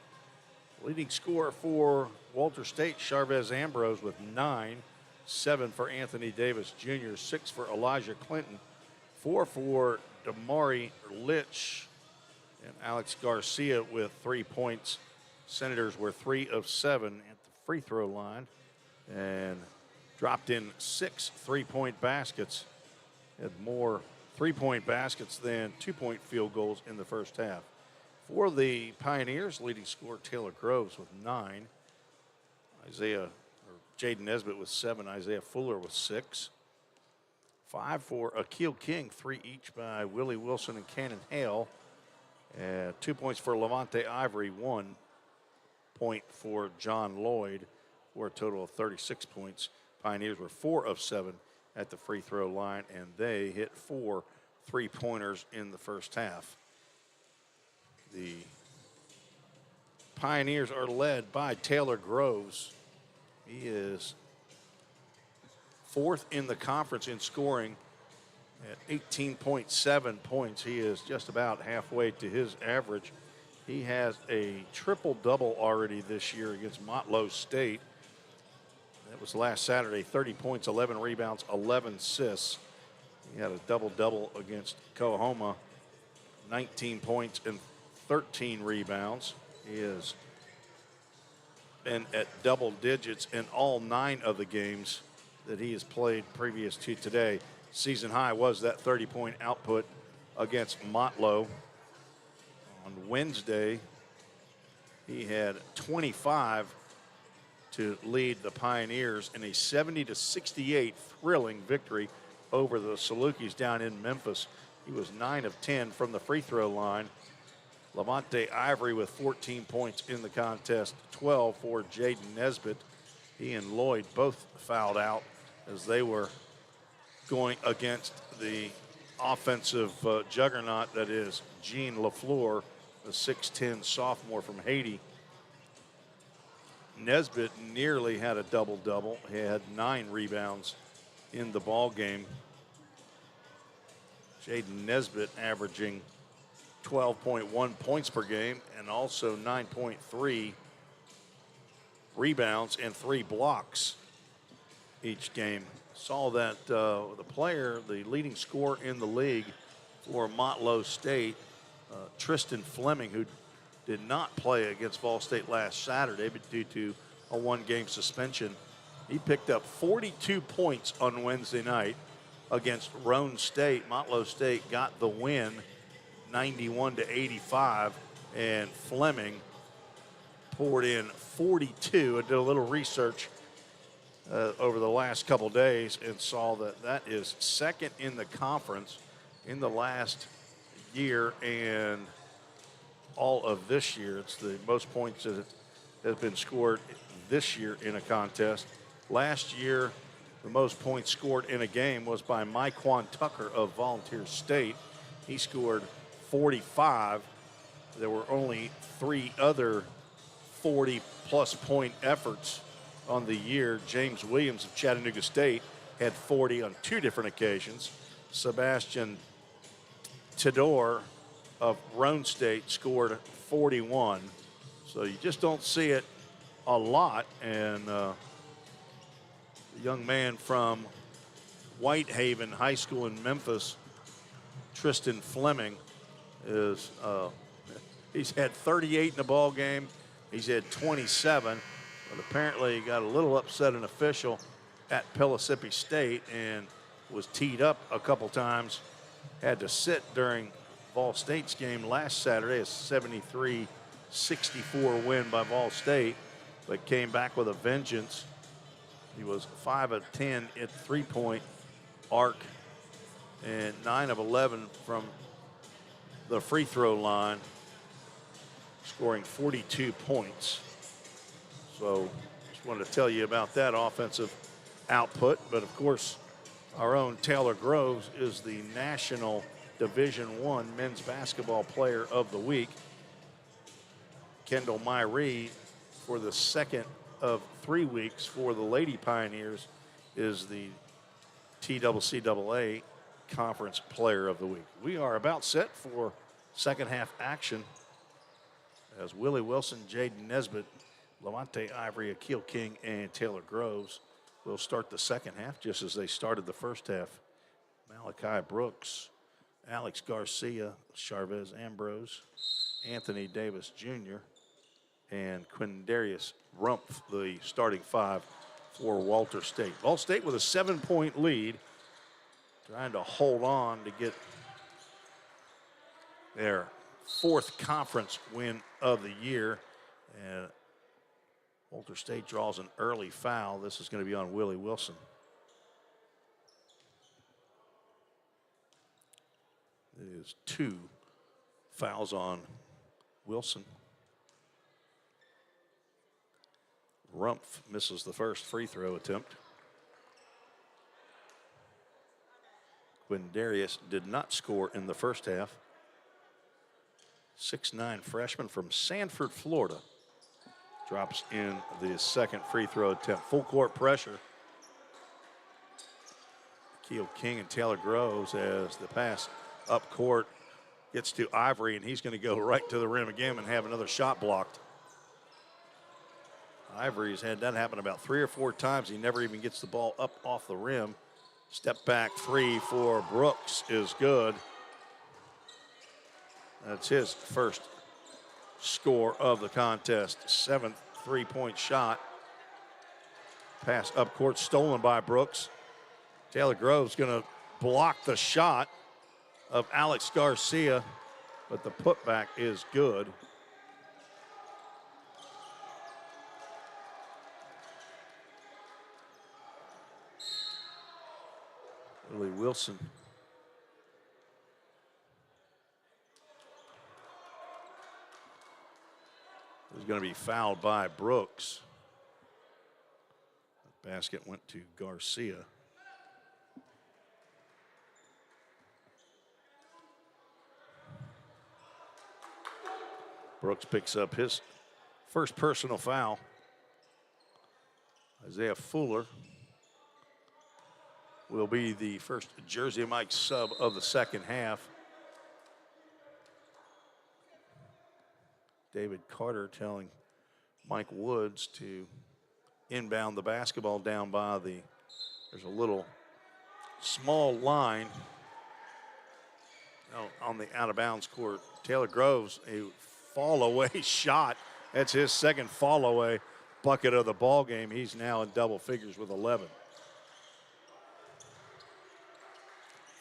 Speaker 1: Leading scorer for Walter State, Charvez Ambrose with 9, 7 for Anthony Davis Jr., 6 for Elijah Clinton, 4 for Damari Litch, and Alex Garcia with 3 points. Senators were 3 of 7 at the free throw line and dropped in 6 3-point baskets. Had more 3-point baskets than 2-point field goals in the first half. For the Pioneers, leading scorer Taylor Groves with 9. Jaden Nesbitt with 7. Isaiah Fuller with 6. 5 for Akil King, 3 each by Willie Wilson and Cannon Hale. 2 points for Levante Ivory, 1 point for John Lloyd, for a total of 36 points. Pioneers were 4 of 7 at the free throw line, and they hit 4 3-pointers in the first half. The Pioneers are led by Taylor Groves. He is 4th in the conference in scoring at 18.7 points. He is just about halfway to his average. He has a triple-double already this year against Motlow State. That was last Saturday, 30 points, 11 rebounds, 11 assists. He had a double-double against Coahoma, 19 points and 13 rebounds. He has been at double digits in all 9 of the games that he has played previous to today. Season high was that 30-point output against Motlow. On Wednesday, he had 25 to lead the Pioneers in a 70-68 thrilling victory over the Salukis down in Memphis. He was 9 of 10 from the free throw line. Levante Ivory with 14 points in the contest, 12 for Jaden Nesbitt. He and Lloyd both fouled out as they were going against the offensive juggernaut that is Jean LaFleur, the 6'10 sophomore from Haiti. Nesbitt nearly had a double-double. He had 9 rebounds in the ball game. Jaden Nesbitt averaging 12.1 points per game and also 9.3 rebounds and 3 blocks each game. Saw that the leading scorer in the league for Motlow State, Tristan Fleming, who did not play against VolState last Saturday but due to a 1-game suspension. He picked up 42 points on Wednesday night against Roane State. Motlow State got the win 91-85, and Fleming poured in 42. I did a little research over the last couple days and saw that is 2nd in the conference in the last year and all of this year. It's the most points that has been scored this year in a contest. Last year, the most points scored in a game was by Myquan Tucker of Volunteer State. He scored 45. There were only 3 other 40-plus point efforts on the year. James Williams of Chattanooga State had 40 on 2 different occasions. Sebastian Tidor of Roan State scored 41. So you just don't see it a lot. And the young man from Whitehaven High School in Memphis, Tristan Fleming, is he's had 38 in the ball game. He's had 27, but apparently he got a little upset an official at Pellissippi State and was teed up a couple times. Had to sit during Vol State's game last Saturday, a 73-64 win by Vol State, but came back with a vengeance. He was 5 of 10 at three-point arc and 9 of 11 from the free throw line, scoring 42 points. So just wanted to tell you about that offensive output. But of course, our own Taylor Groves is the National Division I Men's Basketball Player of the Week. Kendall Myrie, for the second of 3 weeks for the Lady Pioneers, is the TCCAA Conference Player of the Week. We are about set for second half action as Willie Wilson, Jaden Nesbitt, Levante Ivory, Akil King, and Taylor Groves will start the second half just as they started the first half. Malachi Brooks, Alex Garcia, Charvez Ambrose, Anthony Davis Jr., and Quindarius Rumpf, the starting 5 for Walter State. Vol State with a 7-point lead, trying to hold on to get their 4th conference win of the year. And Walter State draws an early foul. This is going to be on Willie Wilson. It is 2 fouls on Wilson. Rumpf misses the first free throw attempt. Quindarius did not score in the first half. 6'9" freshman from Sanford, Florida, drops in the second free throw attempt. Full court pressure. Akil King and Taylor Groves as the pass up court gets to Ivory, and he's going to go right to the rim again and have another shot blocked. Ivory's had that happen about 3 or 4 times. He never even gets the ball up off the rim. Step back 3 for Brooks is good. That's his first score of the contest. 7th three-point shot. Pass up court stolen by Brooks. Taylor Groves going to block the shot of Alex Garcia, but the putback is good. Willie Wilson is going to be fouled by Brooks. The basket went to Garcia. Brooks picks up his first personal foul. Isaiah Fuller will be the first Jersey Mike sub of the second half. David Carter telling Mike Woods to inbound the basketball down by there's a little small line on the out of bounds court. Taylor Groves, a fall away shot. That's his second fall away bucket of the ball game. He's now in double figures with 11.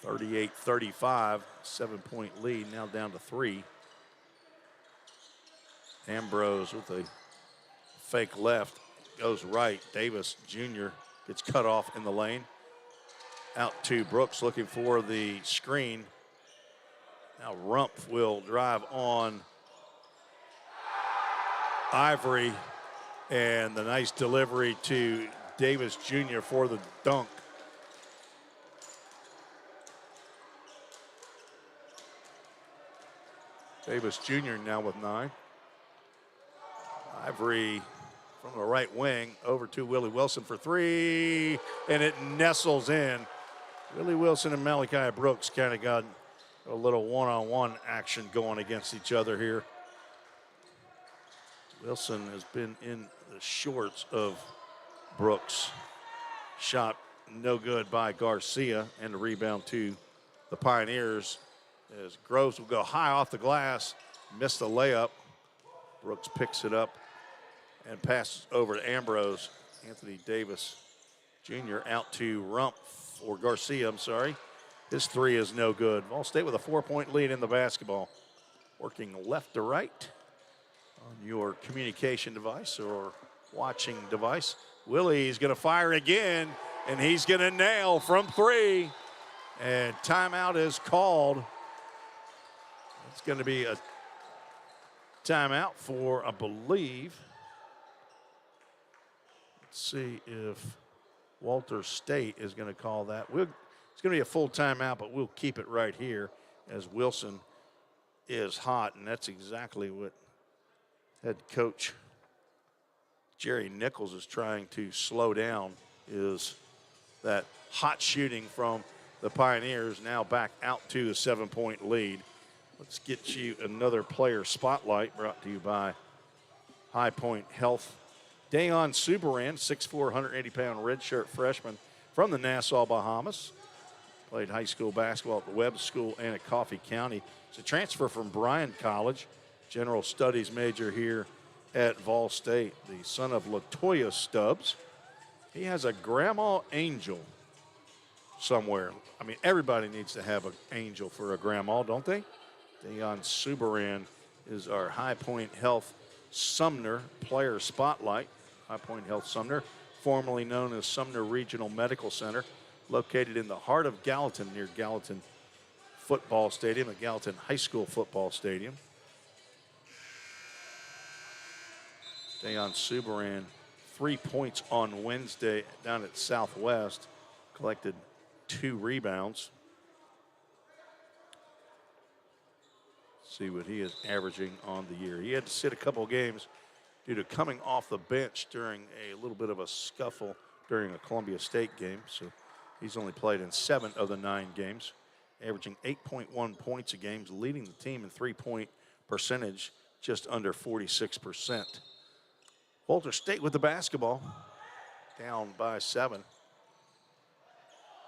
Speaker 1: 38-35, 7-point lead, now down to 3. Ambrose with a fake left, goes right. Davis Jr. gets cut off in the lane. Out to Brooks looking for the screen. Now Rumpf will drive on Ivory, and the nice delivery to Davis Jr. for the dunk. Davis Jr. now with 9. Ivory from the right wing over to Willie Wilson for 3, and it nestles in. Willie Wilson and Malachi Brooks kind of got a little one-on-one action going against each other here. Wilson has been in the shorts of Brooks. Shot no good by Garcia, and the rebound to the Pioneers as Groves will go high off the glass, missed the layup. Brooks picks it up and passes over to Ambrose. Anthony Davis Jr. out to Garcia, I'm sorry. His 3 is no good. VolState with a 4-point lead in the basketball. Working left to right on your communication device or watching device. Willie's gonna fire again, and he's gonna nail from 3. And timeout is called. It's gonna be a timeout for, I believe, let's see if Walter State is gonna call that. It's gonna be a full timeout, but we'll keep it right here as Wilson is hot, and that's exactly what head coach Jerry Nichols is trying to slow down, is that hot shooting from the Pioneers, now back out to a 7-point lead. Let's get you another player spotlight brought to you by High Point Health. Dayon Subaran, 6'4", 180-pound redshirt freshman from the Nassau, Bahamas. Played high school basketball at the Webb School and at Coffee County. It's a transfer from Bryan College, general studies major here at VolState, the son of LaToya Stubbs. He has a grandma angel somewhere. I mean, everybody needs to have an angel for a grandma, don't they? Dayon Subaran is our High Point Health Sumner player spotlight. High Point Health Sumner, formerly known as Sumner Regional Medical Center, located in the heart of Gallatin near Gallatin Football Stadium, at Gallatin High School Football Stadium. Dayon Subaran, 3 points on Wednesday down at Southwest, collected 2 rebounds. See what he is averaging on the year. He had to sit a couple games due to coming off the bench during a little bit of a scuffle during a Columbia State game. So he's only played in 7 of the 9 games, averaging 8.1 points a game, leading the team in 3-point percentage, just under 46%. Walter State with the basketball, down by 7.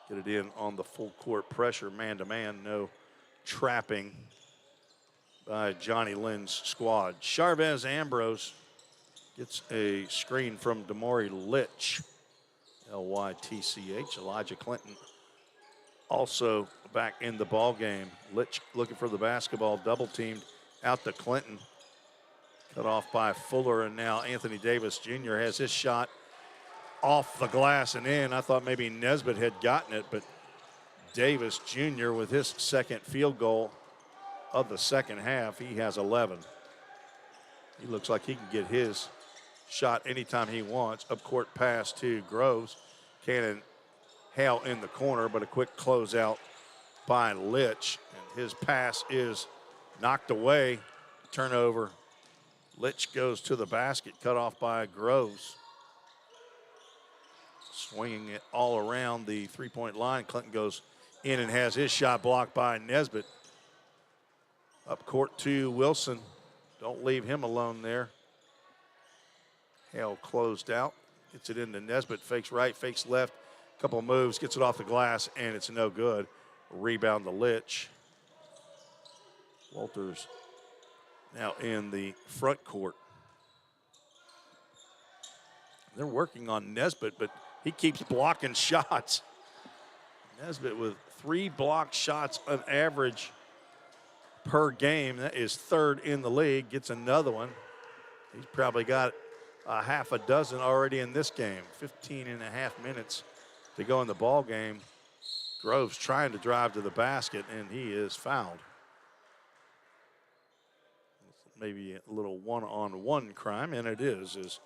Speaker 1: Get it in on the full court pressure, man-to-man, no trapping by Johnny Lynn's squad. Charvez Ambrose gets a screen from Damari Litch, L-Y-T-C-H. Elijah Clinton also back in the ball game. Litch looking for the basketball, double teamed out to Clinton. Cut off by Fuller, and now Anthony Davis Jr. has his shot off the glass and in. I thought maybe Nesbitt had gotten it, but Davis Jr. with his second field goal of the second half. He has 11. He looks like he can get his shot anytime he wants. Up court pass to Groves. Cannon Hale in the corner, but a quick closeout by Litch. And his pass is knocked away. Turnover. Litch goes to the basket, cut off by Groves. Swinging it all around the three-point line. Clinton goes in and has his shot blocked by Nesbitt. Up court to Wilson. Don't leave him alone there. Hale closed out. Gets it into Nesbitt. Fakes right, fakes left. Couple of moves, gets it off the glass, and it's no good. Rebound to Litch. Walters now in the front court. They're working on Nesbitt, but he keeps blocking shots. Nesbitt with 3 blocked shots on average per game. That is 3rd in the league. Gets another one. He's probably got a half a dozen already in this game. 15 and a half minutes to go in the ball game. Groves trying to drive to the basket, and he is fouled. Maybe a little one-on-one crime, and it is, as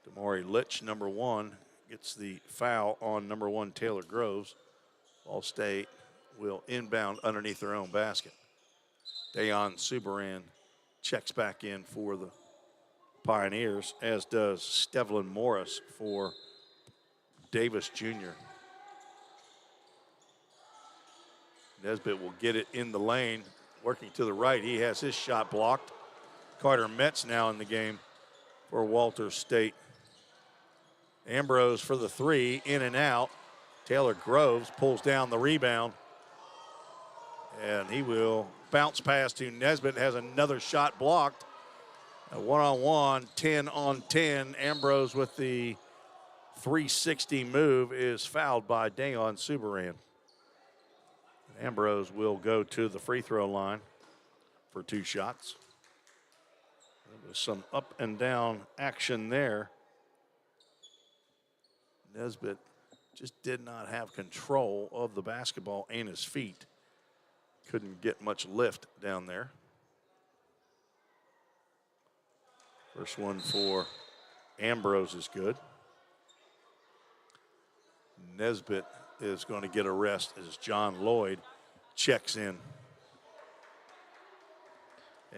Speaker 1: Damari Litch, number 1, gets the foul on number 1, Taylor Groves. VolState will inbound underneath their own basket. Dayon Subaran checks back in for the Pioneers, as does Stevlin Morris for Davis Jr. Nesbitt will get it in the lane, working to the right. He has his shot blocked. Carter Metz now in the game for Walter State. Ambrose for the three, in and out. Taylor Groves pulls down the rebound. And he will bounce pass to Nesbitt, has another shot blocked. A one-on-one, 10-on-10. Ambrose with the 360 move is fouled by Dayon Subaran. Ambrose will go to the free throw line for 2 shots. There was some up and down action there. Nesbitt just did not have control of the basketball and his feet. Couldn't get much lift down there. First one for Ambrose is good. Nesbitt is going to get a rest as John Lloyd checks in.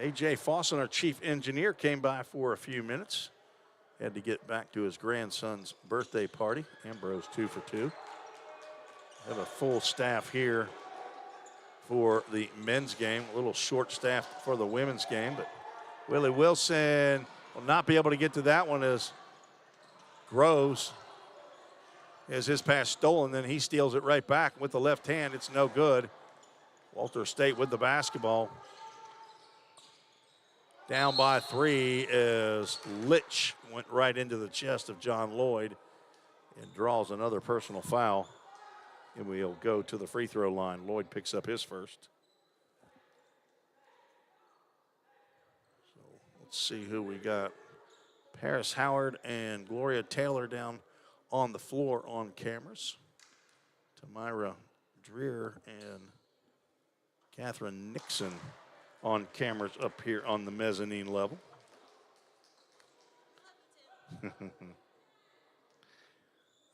Speaker 1: A.J. Fawson, our chief engineer, came by for a few minutes. Had to get back to his grandson's birthday party. Ambrose 2 for 2. Have a full staff here for the men's game. A little short staffed for the women's game, but Willie Wilson will not be able to get to that one as Groves has his pass stolen, then he steals it right back with the left hand. It's no good. Walter State with the basketball. Down by 3 as Litch went right into the chest of John Lloyd and draws another personal foul. And we'll go to the free throw line. Lloyd picks up his first. So let's see who we got. Paris Howard and Gloria Taylor down on the floor on cameras. Tamira Dreer and Catherine Nixon on cameras up here on the mezzanine level.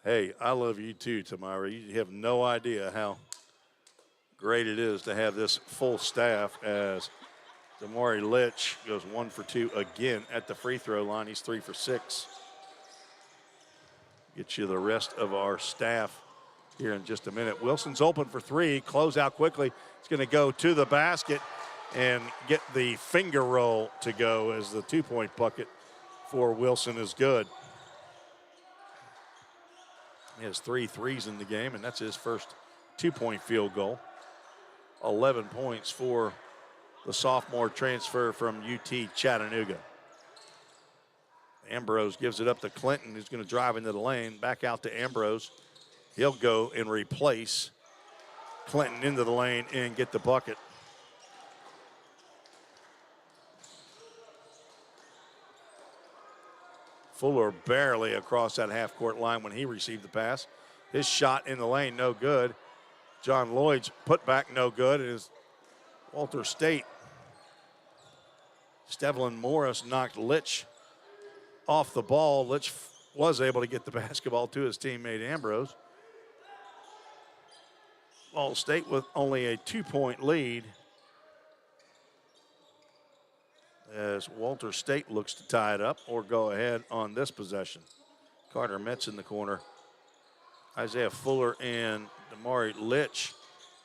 Speaker 1: Hey, I love you too, Tamira. You have no idea how great it is to have this full staff as Damari Litch goes 1 for 2 again at the free throw line. He's 3 for 6. Get you the rest of our staff here in just a minute. Wilson's open for 3. Close out quickly. It's going to go to the basket and get the finger roll to go as the 2-point bucket for Wilson is good. He has 3 threes in the game, and that's his first 2-point field goal. 11 points for the sophomore transfer from UT Chattanooga. Ambrose gives it up to Clinton, who's going to drive into the lane. Back out to Ambrose. He'll go and replace Clinton into the lane and get the bucket. Fuller barely across that half-court line when he received the pass. His shot in the lane, no good. John Lloyd's putback, no good. It is Walter State. Stevlin Morris knocked Litch off the ball. Litch was able to get the basketball to his teammate Ambrose. Ball State with only a 2-point lead as Walter State looks to tie it up or go ahead on this possession. Carter Metz in the corner. Isaiah Fuller and Damari Litch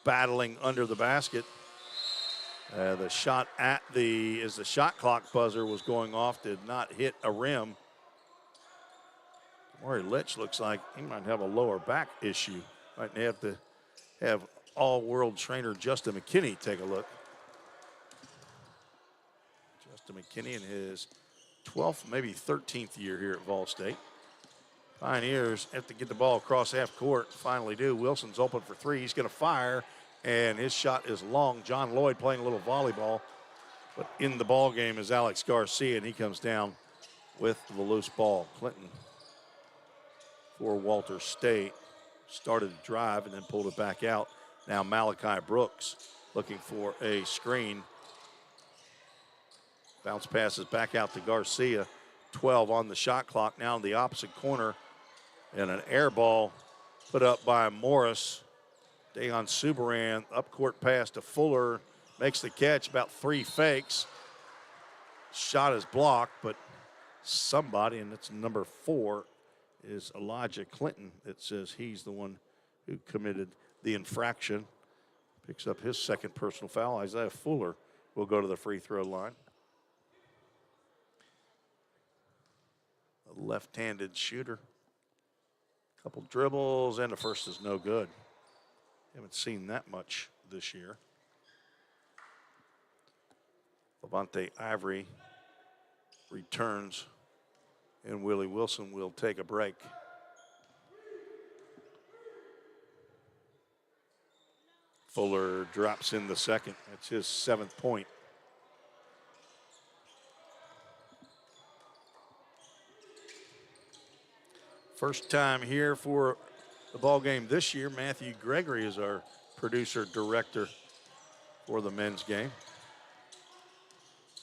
Speaker 1: battling under the basket. The shot as the shot clock buzzer was going off, did not hit a rim. Damari Litch looks like he might have a lower back issue. Might have to have all-world trainer Justin McKinney take a look. Justin McKinney in his 12th, maybe 13th year here at VolState. Pioneers have to get the ball across half court. Finally do. Wilson's open for 3. He's going to fire, and his shot is long. John Lloyd playing a little volleyball, but in the ball game is Alex Garcia, and he comes down with the loose ball. Clinton for Walter State started to drive and then pulled it back out. Now Malachi Brooks looking for a screen. Bounce passes back out to Garcia. 12 on the shot clock. Now in the opposite corner. And an air ball put up by Morris. Dayon Subaran, up court pass to Fuller. makes the catch, about 3 fakes. Shot is blocked, but somebody, and it's number 4, is Elijah Clinton. It says he's the one who committed the infraction. Picks up his second personal foul. Isaiah Fuller will go to the free throw line. A left-handed shooter. Couple dribbles, and the first is no good. Haven't seen that much this year. Levante Ivory returns, and Willie Wilson will take a break. Fuller drops in the second. That's his 7th point. First time here for the ball game this year. Matthew Gregory is our producer director for the men's game.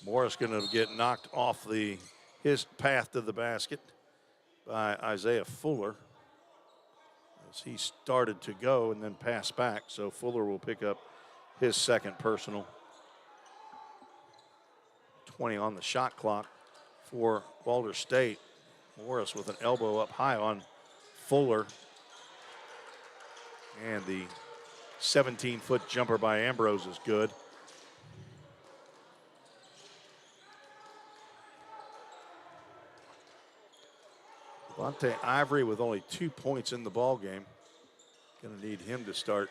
Speaker 1: Morris going to get knocked off his path to the basket by Isaiah Fuller as he started to go and then pass back. So Fuller will pick up his second personal. 20 on the shot clock for VolState. Morris with an elbow up high on Fuller. And the 17-foot jumper by Ambrose is good. Levante Ivory with only 2 points in the ball game. Going to need him to start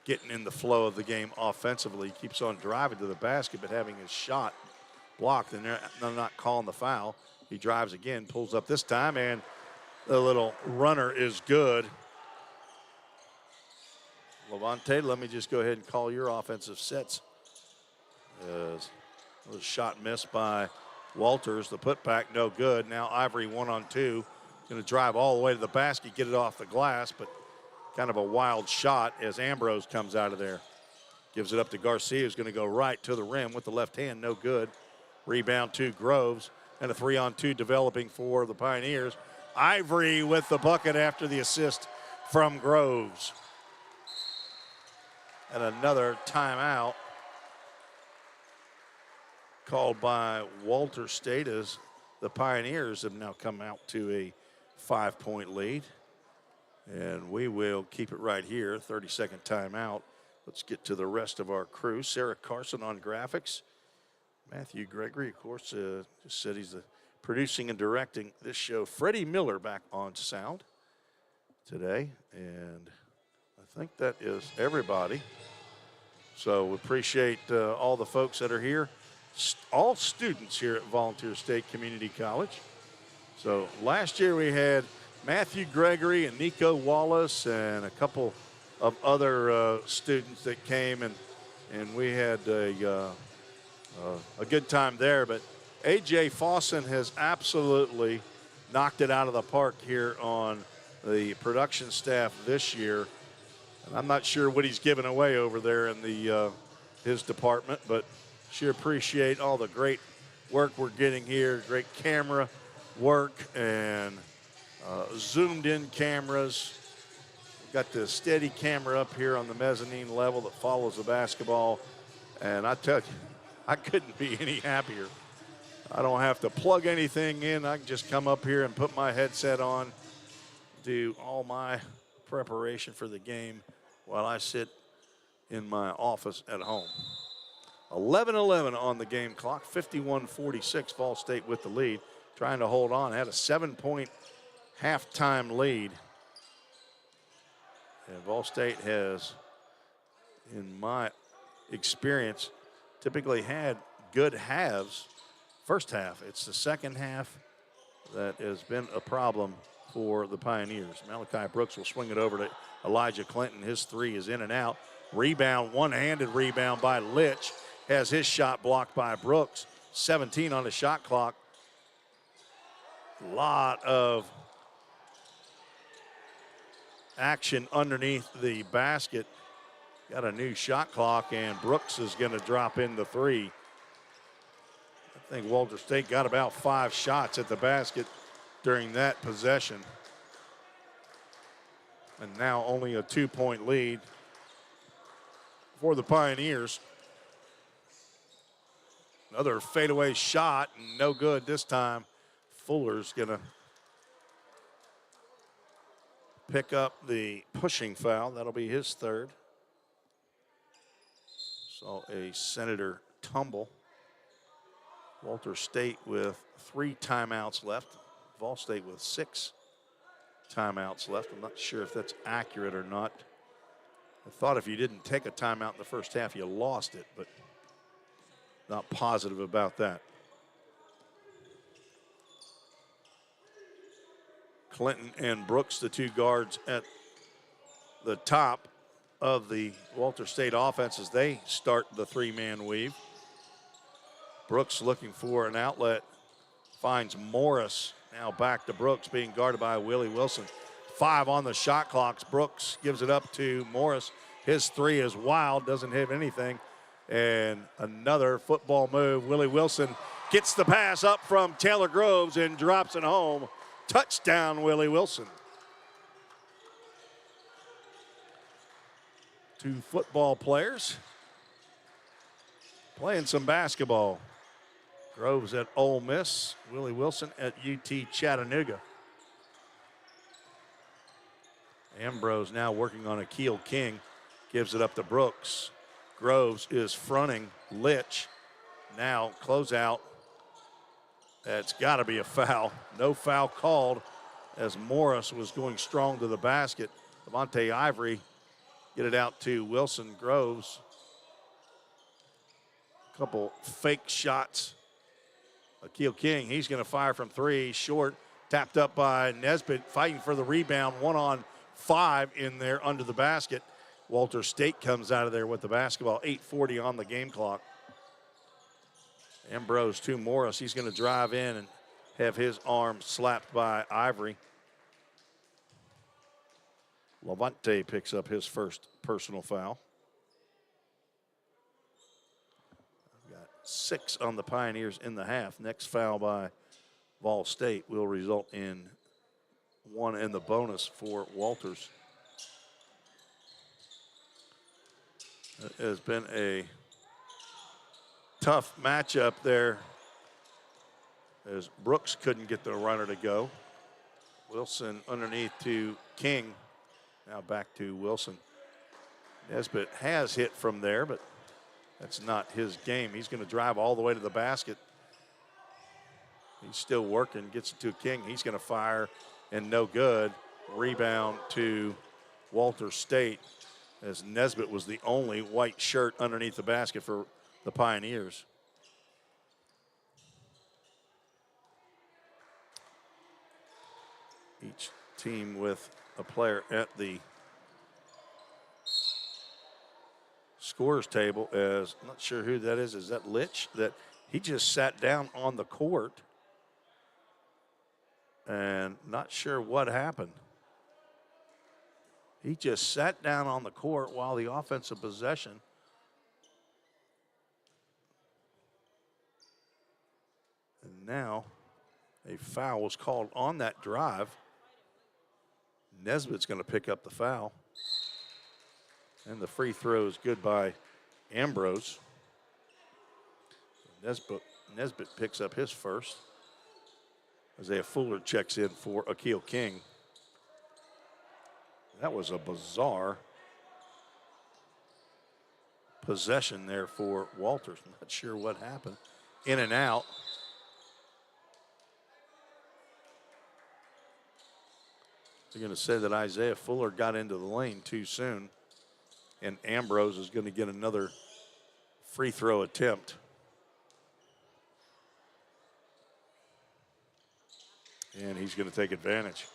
Speaker 1: getting in the flow of the game offensively. He keeps on driving to the basket, but having his shot blocked, and they're not calling the foul. He drives again, pulls up this time, and the little runner is good. Levante, let me just go ahead and call your offensive sets. As a shot missed by Walters. The putback, no good. Now Ivory 1-on-2. Going to drive all the way to the basket, get it off the glass, but kind of a wild shot as Ambrose comes out of there. Gives it up to Garcia, who's going to go right to the rim with the left hand, no good. Rebound to Groves, and a 3-on-2 developing for the Pioneers. Ivory with the bucket after the assist from Groves. And another timeout called by VolState as the Pioneers have now come out to a 5-point lead. And we will keep it right here, 30-second timeout. Let's get to the rest of our crew. Sarah Carson on graphics. Matthew Gregory, of course, just said he's producing and directing this show. Freddie Miller back on sound today. And I think that is everybody. So we appreciate all the folks that are here. All students here at Volunteer State Community College. So last year we had Matthew Gregory and Nico Wallace and a couple of other students that came, and we had a good time there. But A.J. Fawson has absolutely knocked it out of the park here on the production staff this year. And I'm not sure what he's giving away over there in his department, but sure appreciate all the great work we're getting here, great camera work and zoomed in cameras. We've got the steady camera up here on the mezzanine level that follows the basketball. And I tell you, I couldn't be any happier. I don't have to plug anything in. I can just come up here and put my headset on, do all my preparation for the game while I sit in my office at home. 11-11 on the game clock, 51-46, VolState with the lead, trying to hold on. Had a 7-point halftime lead. And VolState has, in my experience, typically had good halves. First half, it's the second half that has been a problem for the Pioneers. Malachi Brooks will swing it over to Elijah Clinton. His three is in and out. Rebound, one-handed rebound by Litch. Has his shot blocked by Brooks. 17 on the shot clock. A lot of action underneath the basket. Got a new shot clock, and Brooks is going to drop in the three. I think VolState got about 5 shots at the basket during that possession. And now only a 2-point lead for the Pioneers. Another fadeaway shot, no good this time. Fuller's going to pick up the pushing foul. That'll be his third. So a Senator tumble. Walter State with 3 timeouts left. VolState with 6 timeouts left. I'm not sure if that's accurate or not. I thought if you didn't take a timeout in the first half, you lost it, but not positive about that. Clinton and Brooks, the 2 guards at the top of the Walter State offense as they start the 3-man weave. Brooks looking for an outlet, finds Morris. Now back to Brooks, being guarded by Willie Wilson. 5 on the shot clock. Brooks gives it up to Morris. His 3 is wild, doesn't hit anything. And another football move. Willie Wilson gets the pass up from Taylor Groves and drops it home. Touchdown, Willie Wilson. 2 football players playing some basketball. Groves at Ole Miss, Willie Wilson at UT Chattanooga. Ambrose now working on Akeel King, gives it up to Brooks. Groves is fronting Litch. Now closeout. That's got to be a foul. No foul called as Morris was going strong to the basket. Devontae Ivory get it out to Wilson. Groves. A couple fake shots. Akeel King, he's going to fire from 3, short, tapped up by Nesbitt, fighting for the rebound, 1-on-5 in there under the basket. Walter State comes out of there with the basketball, 8:40 on the game clock. Ambrose to Morris, he's going to drive in and have his arm slapped by Ivory. Levante picks up his first personal foul. 6 on the Pioneers in the half. Next foul by Vol State will result in 1 in the bonus for Walters. It has been a tough matchup there as Brooks couldn't get the runner to go. Wilson underneath to King. Now back to Wilson. Nesbitt has hit from there, but that's not his game. He's going to drive all the way to the basket. He's still working, gets it to King. He's going to fire and no good. Rebound to Walter State as Nesbitt was the only white shirt underneath the basket for the Pioneers. Each team with a player at the scorers table. As I'm not sure who that is. Is that Litch? That he just sat down on the court and not sure what happened. He just sat down on the court while the offensive possession. And now a foul was called on that drive. Nesbitt's going to pick up the foul. And the free throw is good by Ambrose. Nesbitt picks up his first. Isaiah Fuller checks in for Akeel King. That was a bizarre possession there for Walters. I'm not sure what happened. In and out. They're going to say that Isaiah Fuller got into the lane too soon. And Ambrose is going to get another free throw attempt. And he's going to take advantage.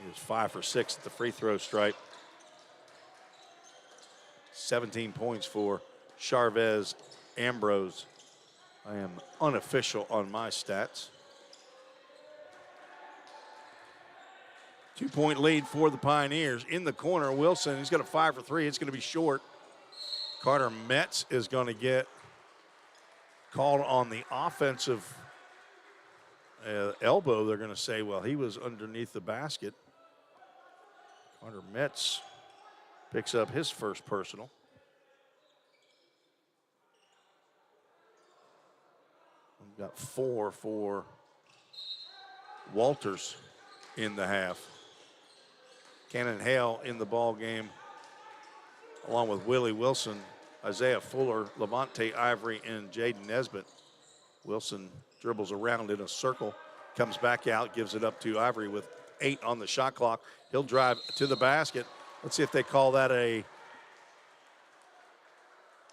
Speaker 1: He was 5 for 6 at the free throw stripe. 17 points for Charvez Ambrose. I am unofficial on my stats. 2-point lead for the Pioneers. In the corner, Wilson, he's got a 5 for 3. It's going to be short. Carter Metz is going to get called on the offensive elbow. They're going to say, well, he was underneath the basket. Carter Metz picks up his first personal. We've got 4 for Walters in the half. Cannon Hale in the ball game, along with Willie Wilson, Isaiah Fuller, Levante Ivory, and Jaden Nesbitt. Wilson dribbles around in a circle, comes back out, gives it up to Ivory with 8 on the shot clock. He'll drive to the basket. Let's see if they call that a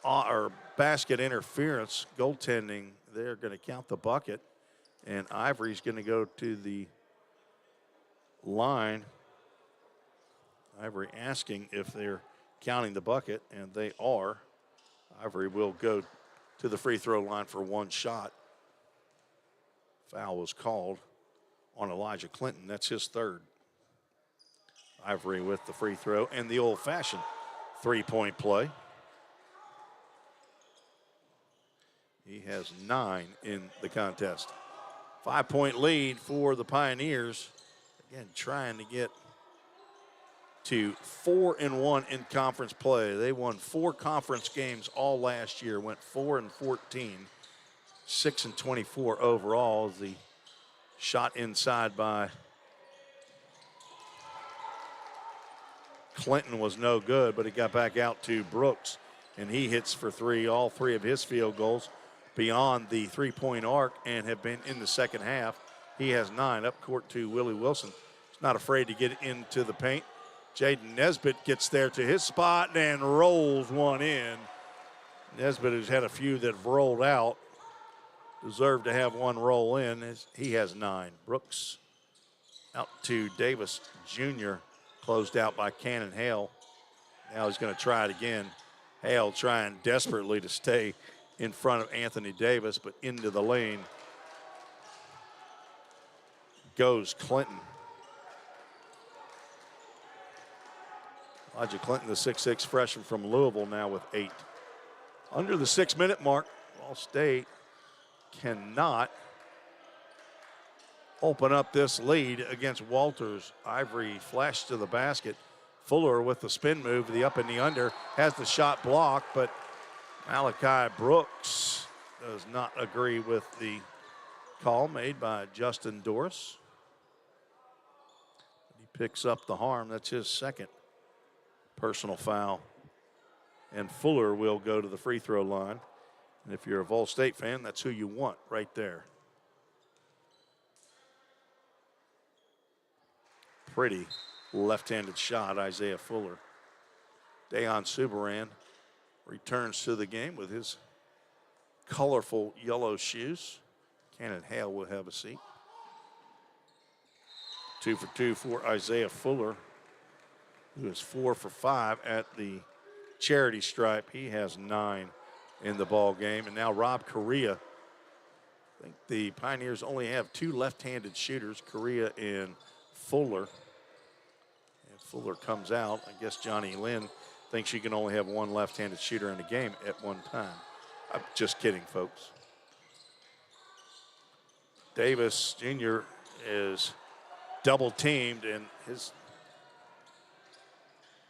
Speaker 1: or basket interference. Goaltending, they're going to count the bucket, and Ivory's going to go to the line. Ivory asking if they're counting the bucket, and they are. Ivory will go to the free throw line for 1 shot. Foul was called on Elijah Clinton. That's his 3rd. Ivory with the free throw and the old-fashioned 3-point play. He has 9 in the contest. 5-point lead for the Pioneers. Again, trying to get to 4-1 in conference play. They won 4 conference games all last year, went 4-14, 6-24 overall. The shot inside by Clinton was no good, but it got back out to Brooks, and he hits for 3, all 3 of his field goals beyond the 3-point arc and have been in the second half. He has 9 up court to Willie Wilson. He's not afraid to get into the paint. Jaden Nesbitt gets there to his spot and rolls one in. Nesbitt, who's had a few that have rolled out, deserved to have one roll in. He has 9. Brooks out to Davis Jr., closed out by Cannon Hale. Now he's going to try it again. Hale trying desperately to stay in front of Anthony Davis, but into the lane goes Clinton. Elijah Clinton, the 6'6" freshman from Louisville, now with 8. Under the 6-minute mark, VolState cannot open up this lead against Walters. Ivory flashed to the basket. Fuller with the spin move, the up and the under, has the shot blocked, but Malachi Brooks does not agree with the call made by Justin Doris. He picks up the harm. That's his 2nd personal foul. And Fuller will go to the free throw line. And if you're a VolState fan, that's who you want right there. Pretty left-handed shot, Isaiah Fuller. Dayon Subaran returns to the game with his colorful yellow shoes. Cannon Hale will have a seat. 2 for 2 for Isaiah Fuller, who is 4 for 5 at the charity stripe. He has 9 in the ball game. And now Rob Correa. I think the Pioneers only have 2 left-handed shooters, Correa and Fuller. And Fuller comes out. I guess Johnny Lynn thinks you can only have 1 left-handed shooter in the game at one time. I'm just kidding, folks. Davis Jr. is double teamed, and his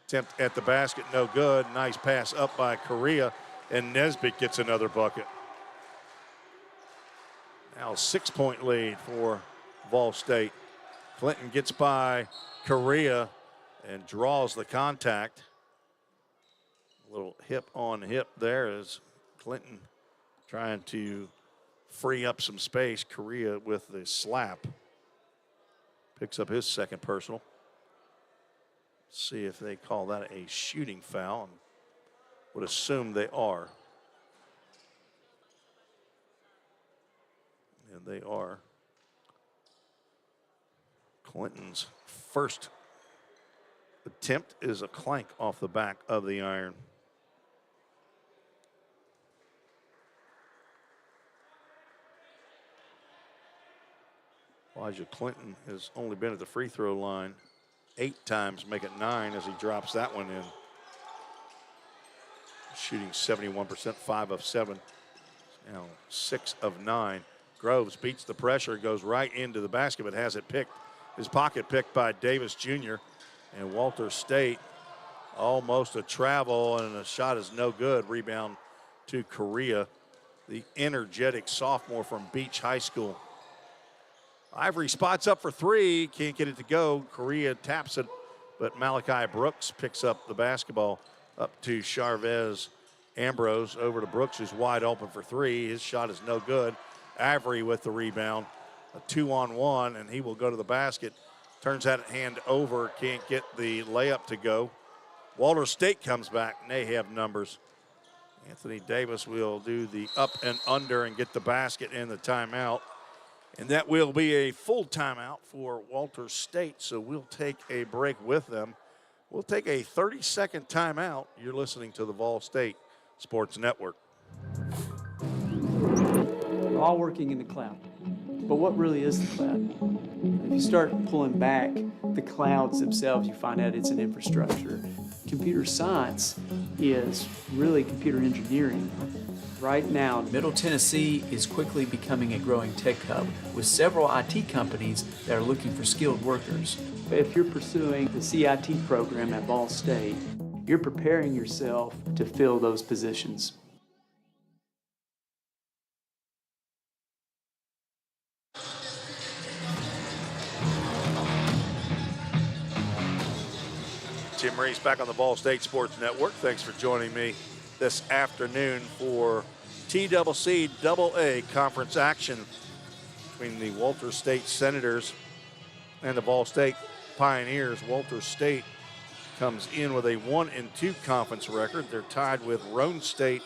Speaker 1: attempt at the basket no good. Nice pass up by Correa, and Nesbitt gets another bucket. Now 6-point lead for VolState. Clinton gets by Correa and draws the contact. A little hip on hip there as Clinton trying to free up some space. Correa with the slap. Picks up his 2nd personal. See if they call that a shooting foul. Would assume they are. And they are. Clinton's first attempt is a clank off the back of the iron. Elijah Clinton has only been at the free throw line 8 times, make it 9 as he drops that one in. Shooting 71%, 5 of 7. Now 6 of 9. Groves beats the pressure, goes right into the basket, but has it picked. His pocket picked by Davis Jr. And Walter State Almost a travel, and a shot is no good. Rebound to Correa, the energetic sophomore from Beach High School. Ivory spots up for three, can't get it to go. Correa taps it, but Malachi Brooks picks up the basketball up to Charvez Ambrose, over to Brooks, who's wide open for three. His shot is no good. Ivory with the rebound, a 2-on-1, and he will go to the basket. Turns that hand over, can't get the layup to go. Walters State comes back, and they have numbers. Anthony Davis will do the up and under and get the basket and the timeout. And that will be a full timeout for Walters State, so we'll take a break with them. We'll take a 30-second timeout. You're listening to the VolState Sports Network.
Speaker 14: We're all working in the cloud. But what really is the cloud? If you start pulling back the clouds themselves, you find out it's an infrastructure. Computer science is really computer engineering. Right now,
Speaker 15: Middle Tennessee is quickly becoming a growing tech hub with several IT companies that are looking for skilled workers.
Speaker 14: if you're pursuing the CIT program at VolState, you're preparing yourself to fill those positions.
Speaker 1: Jim Reese back on the VolState Sports Network. Thanks for joining me this afternoon for TCC AA conference action between the Walters State Senators and the VolState Pioneers. Walters State comes in with a 1-2 conference record. They're tied with Roane State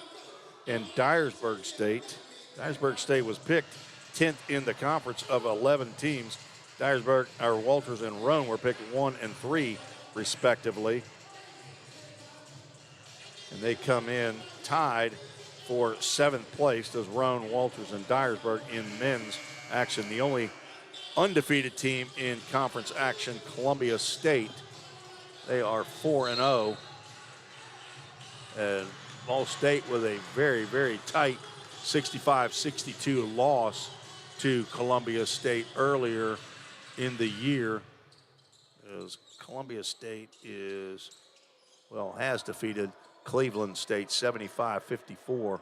Speaker 1: and Dyersburg State. Dyersburg State was picked 10th in the conference of 11 teams. Walters and Roane were picked 1 and 3 respectively. And they come in tied for 7th place as Roane, Walters, and Dyersburg in men's action. The only undefeated team in conference action, Columbia State. They are 4-0. And Ball State with a very, very tight 65-62 loss to Columbia State earlier in the year. As Columbia State has defeated Cleveland State 75-54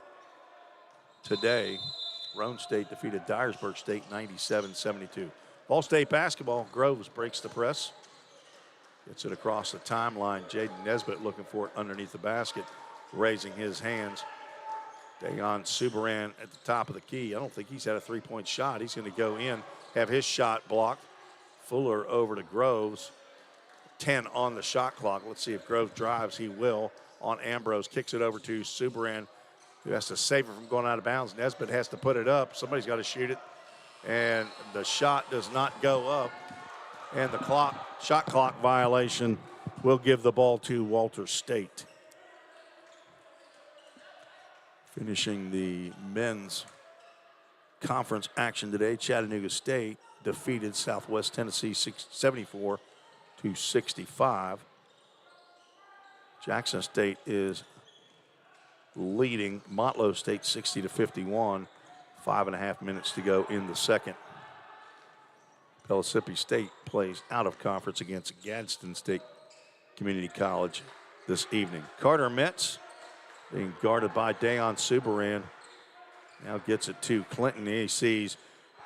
Speaker 1: today. Roane State defeated Dyersburg State 97-72. Ball State basketball, Groves breaks the press. Gets it across the timeline. Jaden Nesbitt looking for it underneath the basket, raising his hands. Dayon Subaran at the top of the key. I don't think he's had a three-point shot. He's going to go in, have his shot blocked. Fuller over to Groves. 10 on the shot clock. Let's see if Groves drives. He will on Ambrose. Kicks it over to Subaran, who has to save it from going out of bounds. Nesbitt has to put it up. Somebody's got to shoot it. And the shot does not go up. And the shot clock violation will give the ball to Walters State. Finishing the men's conference action today, Chattanooga State defeated Southwest Tennessee 74-65. Jackson State is leading Motlow State 60-51. 5.5 minutes to go in the second. Pellissippi State plays out of conference against Gadsden State Community College this evening. Carter Metz being guarded by Dayon Subaran. Now gets it to Clinton. He sees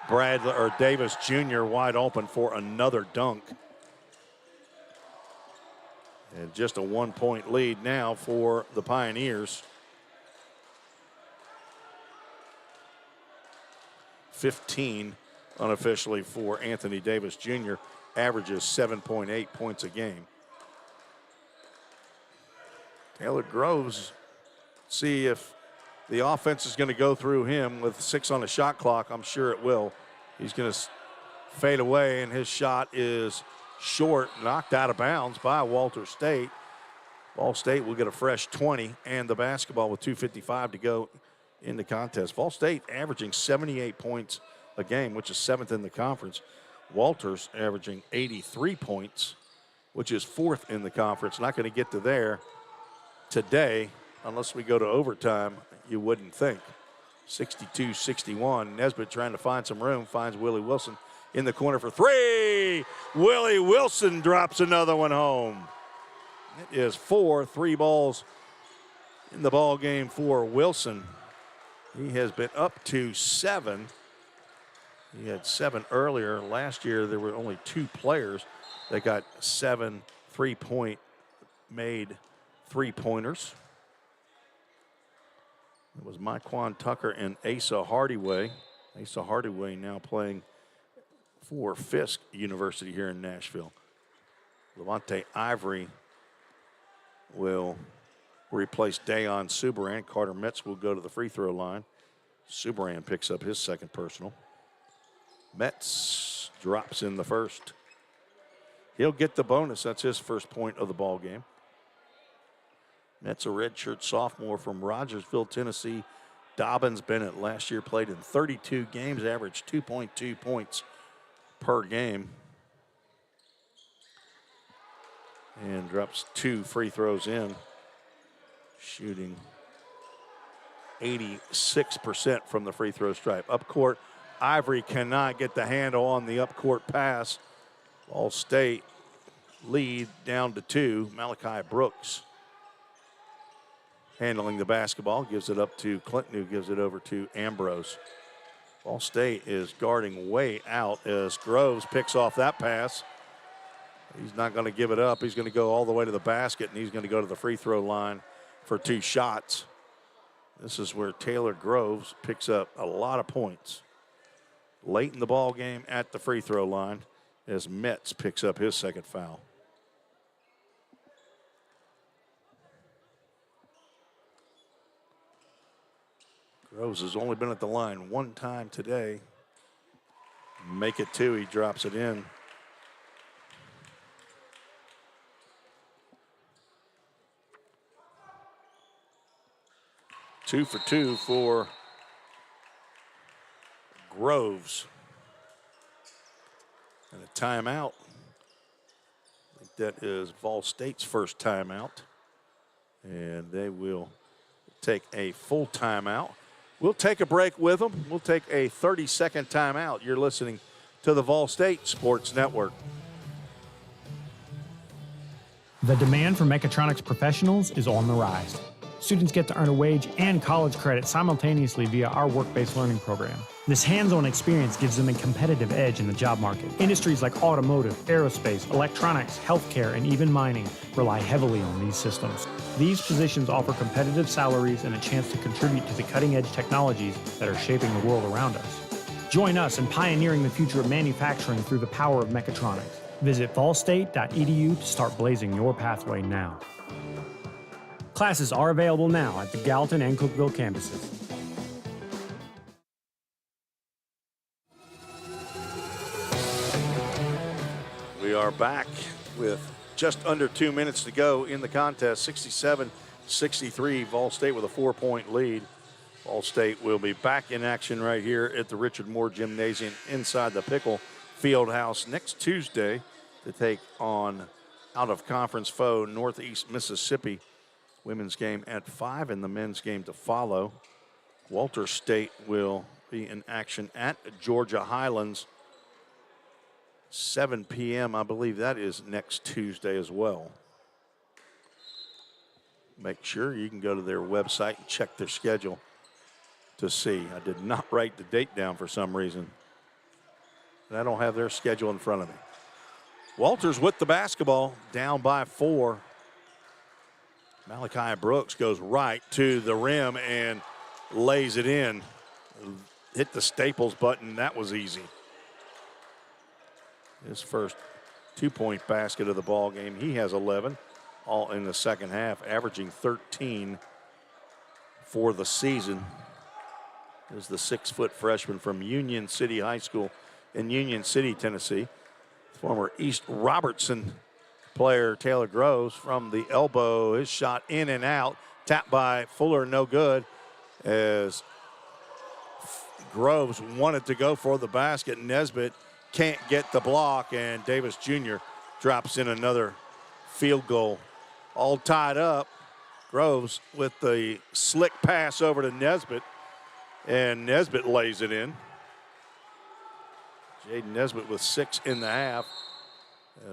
Speaker 1: Davis Jr. wide open for another dunk. And just a 1-point lead now for the Pioneers. 15 unofficially for Anthony Davis Jr. Averages 7.8 points a game. Taylor Groves, see if the offense is going to go through him with 6 on the shot clock. I'm sure it will. He's going to fade away, and his shot is short, knocked out of bounds by Walters State. Ball State will get a fresh 20 and the basketball with 2:55 to go in the contest. Ball State averaging 78 points a game, which is 7th in the conference. Walters averaging 83 points, which is 4th in the conference. Not going to get to there today unless we go to overtime, you wouldn't think. 62-61. Nesbitt trying to find some room, finds Willie Wilson in the corner for 3. Willie Wilson drops another one home. It is 3 balls in the ball game for Wilson. He has been up to 7. He had 7 earlier. Last year, there were only 2 players that got 7 3-point made 3-pointers. It was Myquan Tucker and Asa Hardyway. Asa Hardyway now playing for Fisk University here in Nashville. Levante Ivory will replace Dayon Subaran. Carter Metz will go to the free throw line. Subaran picks up his second personal. Metz drops in the first. He'll get the bonus. That's his first point of the ball game. Metz, a redshirt sophomore from Rogersville, Tennessee. Dobbins Bennett last year played in 32 games, averaged 2.2 points per game. And drops 2 free throws in, shooting 86% from the free throw stripe. Up court, Ivory cannot get the handle on the up court pass. VolState lead down to 2. Malachi Brooks handling the basketball, gives it up to Clinton, who gives it over to Ambrose. VolState is guarding way out as Groves picks off that pass. He's not going to give it up. He's going to go all the way to the basket, and he's going to go to the free throw line for 2 shots. This is where Taylor Groves picks up a lot of points. Late in the ball game at the free throw line as Metz picks up his second foul. Groves has only been at the line 1 time today. Make it 2, he drops it in. Two for 2 for Groves. And a timeout. I think that is VolState's first timeout. And they will take a full timeout. We'll take a break with them. We'll take a 30-second timeout. You're listening to the VolState Sports Network.
Speaker 16: The demand for mechatronics professionals is on the rise. Students get to earn a wage and college credit simultaneously via our work-based learning program. This hands-on experience gives them a competitive edge in the job market. Industries like automotive, aerospace, electronics, healthcare, and even mining rely heavily on these systems. These positions offer competitive salaries and a chance to contribute to the cutting-edge technologies that are shaping the world around us. Join us in pioneering the future of manufacturing through the power of mechatronics. Visit volstate.edu to start blazing your pathway now. Classes are available now at the Gallatin and Cookeville campuses.
Speaker 1: We are back with just under 2 minutes to go in the contest. 67-63, VolState with a 4-point lead. VolState will be back in action right here at the Richard Moore Gymnasium inside the Pickle Fieldhouse next Tuesday to take on out-of-conference foe Northeast Mississippi. Women's game at 5 and the men's game to follow. Walter State will be in action at Georgia Highlands. 7 p.m. I believe that is next Tuesday as well. Make sure you can go to their website and check their schedule to see. I did not write the date down for some reason. And I don't have their schedule in front of me. Walters with the basketball, down by 4. Malachi Brooks goes right to the rim and lays it in. Hit the Staples button. That was easy. His first 2-point basket of the ball game. He has 11, all in the second half, averaging 13 for the season. Is the 6-foot freshman from Union City High School in Union City, Tennessee. Former East Robertson player Taylor Groves from the elbow. His shot in and out. Tapped by Fuller, no good. As Groves wanted to go for the basket. Nesbitt can't get the block, and Davis Jr. drops in another field goal. All tied up. Groves with the slick pass over to Nesbitt, and Nesbitt lays it in. Jaden Nesbitt with 6 in the half,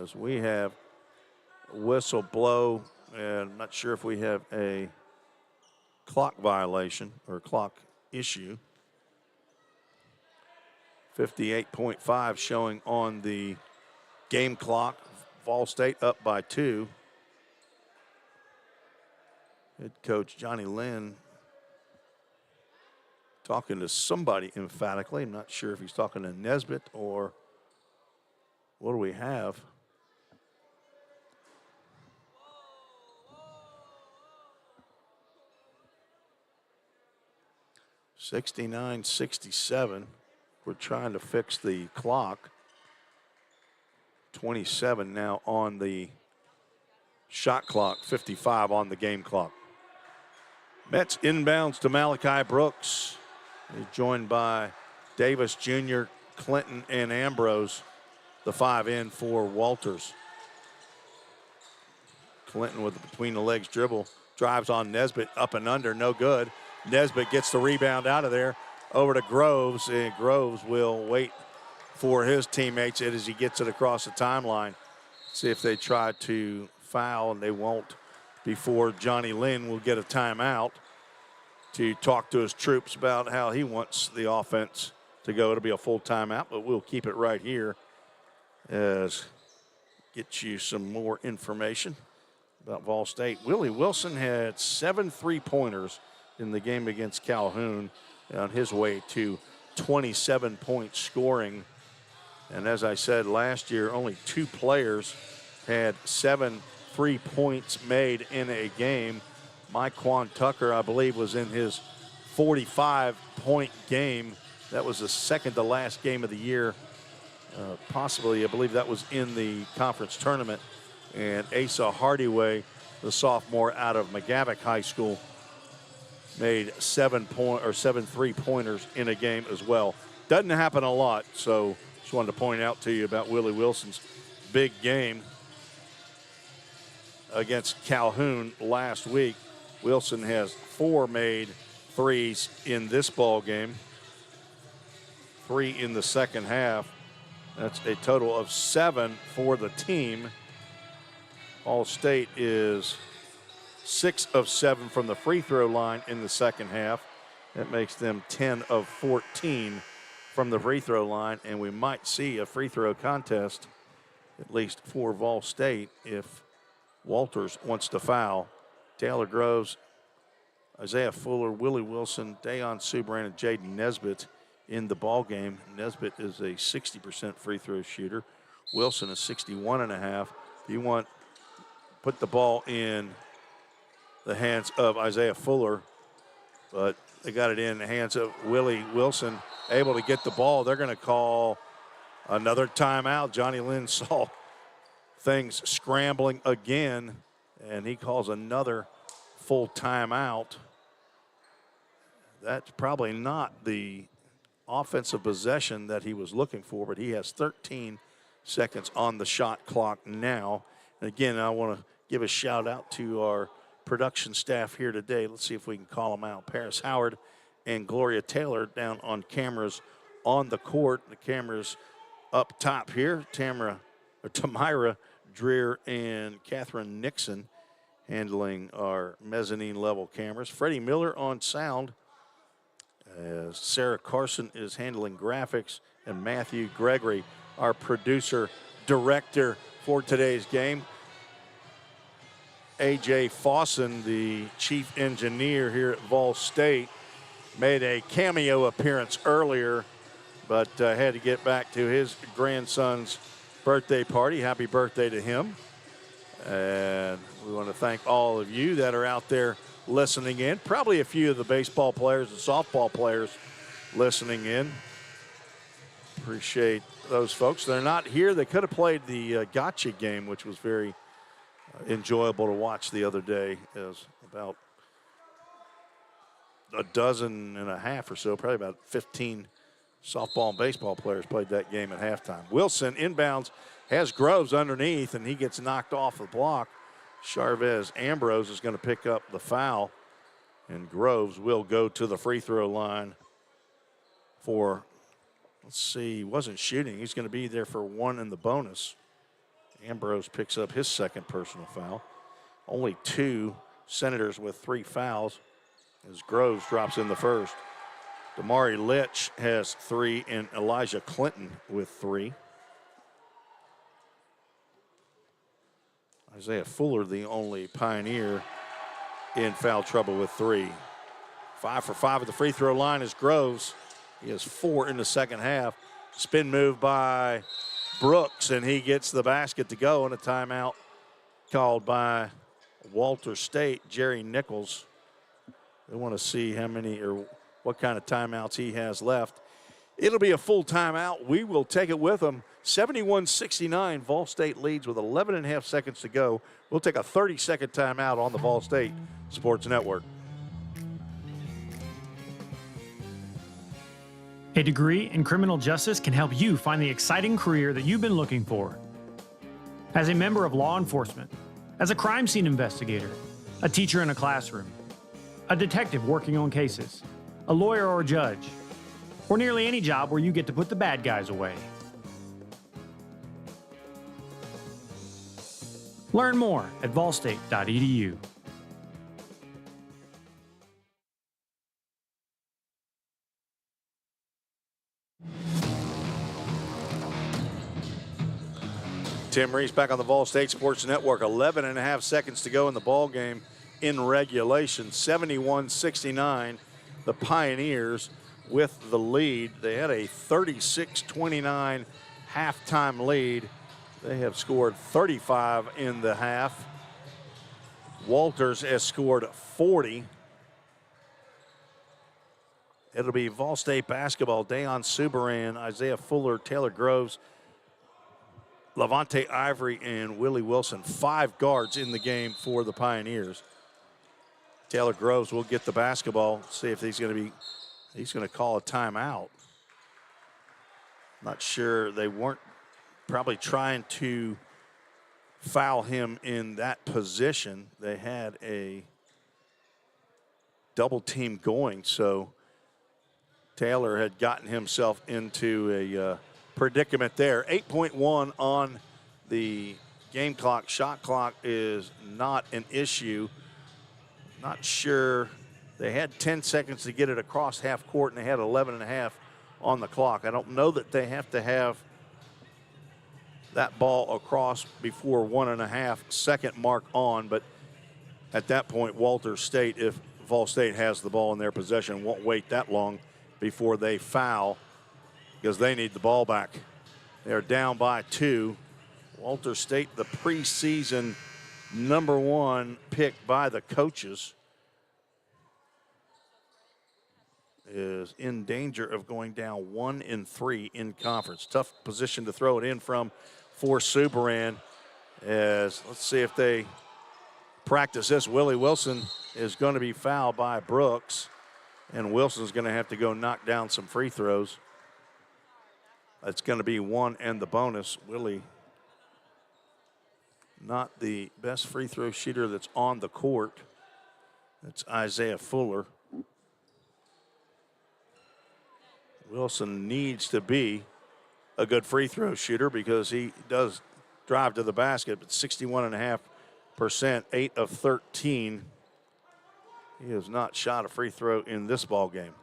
Speaker 1: as we have whistle blow and I'm not sure if we have a clock violation or clock issue. 58.5 showing on the game clock. VolState up by 2. Head coach Johnny Lynn talking to somebody emphatically. I'm not sure if he's talking to Nesbitt or what do we have? (69-67). We're trying to fix the clock. 27 now on the shot clock, 55 on the game clock. Mets inbounds to Malachi Brooks. He's joined by Davis Jr., Clinton, and Ambrose. The 5 in for Walters. Clinton with the between the legs dribble. Drives on Nesbitt, up and under, no good. Nesbitt gets the rebound out of there. Over to Groves, and Groves will wait for his teammates as he gets it across the timeline. See if they try to foul, and they won't before Johnny Lynn will get a timeout to talk to his troops about how he wants the offense to go. It'll be a full timeout, but we'll keep it right here as get you some more information about VolState. Willie Wilson had 7 3-pointers in the game against Calhoun on his way to 27 point scoring. And as I said last year, only 2 players had 7 free points made in a game. Myquan Tucker, I believe, was in his 45-point game. That was the second to last game of the year. Possibly, I believe that was in the conference tournament. And Asa Hardyway, the sophomore out of McGavock High School, made 7 3-pointers in a game as well. Doesn't happen a lot, so just wanted to point out to you about Willie Wilson's big game against Calhoun last week. Wilson has 4 made threes in this ball game, 3 in the second half. That's a total of 7 for the team. VolState is 6 of 7 from the free throw line in the second half. That makes them 10 of 14 from the free throw line, and we might see a free throw contest, at least for VolState, if Walters wants to foul. Taylor Groves, Isaiah Fuller, Willie Wilson, Dayon Subran, and Jaden Nesbitt in the ball game. Nesbitt is a 60% free throw shooter. Wilson is 61.5. If you want, put the ball in the hands of Isaiah Fuller, but they got it in the hands of Willie Wilson, able to get the ball. They're going to call another timeout. Johnny Lynn saw things scrambling again, and he calls another full timeout. That's probably not the offensive possession that he was looking for, but he has 13 seconds on the shot clock now. And again, I want to give a shout out to our production staff here today. Let's see if we can call them out. Paris Howard and Gloria Taylor down on cameras on the court. The cameras up top here. Tamira Dreer and Catherine Nixon handling our mezzanine level cameras. Freddie Miller on sound, as Sarah Carson is handling graphics, and Matthew Gregory, our producer director for today's game. A.J. Fawson, the chief engineer here at VolState, made a cameo appearance earlier, but had to get back to his grandson's birthday party. Happy birthday to him. And we want to thank all of you that are out there listening in. Probably a few of the baseball players and softball players listening in. Appreciate those folks. They're not here. They could have played the gotcha game, which was very enjoyable to watch the other day. As about a dozen and a half or so, probably about 15 softball and baseball players played that game at halftime. Wilson inbounds, has Groves underneath, and he gets knocked off the block. Charvez Ambrose is going to pick up the foul, and Groves will go to the free throw line for, let's see, he wasn't shooting. He's going to be there for 1 in the bonus. Ambrose picks up his second personal foul. Only 2 Senators with 3 fouls as Groves drops in the first. Damari Litch has 3 and Elijah Clinton with 3. Isaiah Fuller, the only Pioneer in foul trouble with 3. 5 for 5 at the free throw line is Groves. He has 4 in the second half. Spin move by Brooks, and he gets the basket to go, and a timeout called by Walter State. Jerry Nichols. They want to see how many or what kind of timeouts he has left. It'll be a full timeout. We will take it with him. 71-69, Vol State leads with 11 and a half seconds to go. We'll take a 30-second timeout on the Vol State Sports Network.
Speaker 16: A degree in criminal justice can help you find the exciting career that you've been looking for. As a member of law enforcement, as a crime scene investigator, a teacher in a classroom, a detective working on cases, a lawyer or a judge, or nearly any job where you get to put the bad guys away. Learn more at volstate.edu.
Speaker 1: Tim Reese back on the Vol State Sports Network. 11 and a half seconds to go in the ball game in regulation. 71-69, the Pioneers with the lead. They had a 36-29 halftime lead. They have scored 35 in the half. Walters has scored 40. It'll be Vol State basketball. Dayon Subaran, Isaiah Fuller, Taylor Groves, Levante Ivory, and Willie Wilson. 5 guards in the game for the Pioneers. Taylor Groves will get the basketball. See if he's going to call a timeout. Not sure. They weren't probably trying to foul him in that position. They had a double team going, so Taylor had gotten himself into a predicament there. 8.1 on the game clock. Shot clock is not an issue. Not sure. They had 10 seconds to get it across half court, and they had 11 and a half on the clock. I don't know that they have to have that ball across before 1.5 second mark on, but at that point, Walter State, if Vol State has the ball in their possession, won't wait that long before they foul, because they need the ball back. They're down by 2. Walter State, the preseason #1 pick by the coaches, is in danger of going down 1-3 in conference. Tough position to throw it in from for Subaran. As let's see if they practice this. Willie Wilson is going to be fouled by Brooks, and Wilson's going to have to go knock down some free throws. That's going to be 1 and the bonus. Willie, not the best free throw shooter that's on the court. That's Isaiah Fuller. Wilson needs to be a good free throw shooter because he does drive to the basket, but 61.5%, 8 of 13. He has not shot a free throw in this ball game.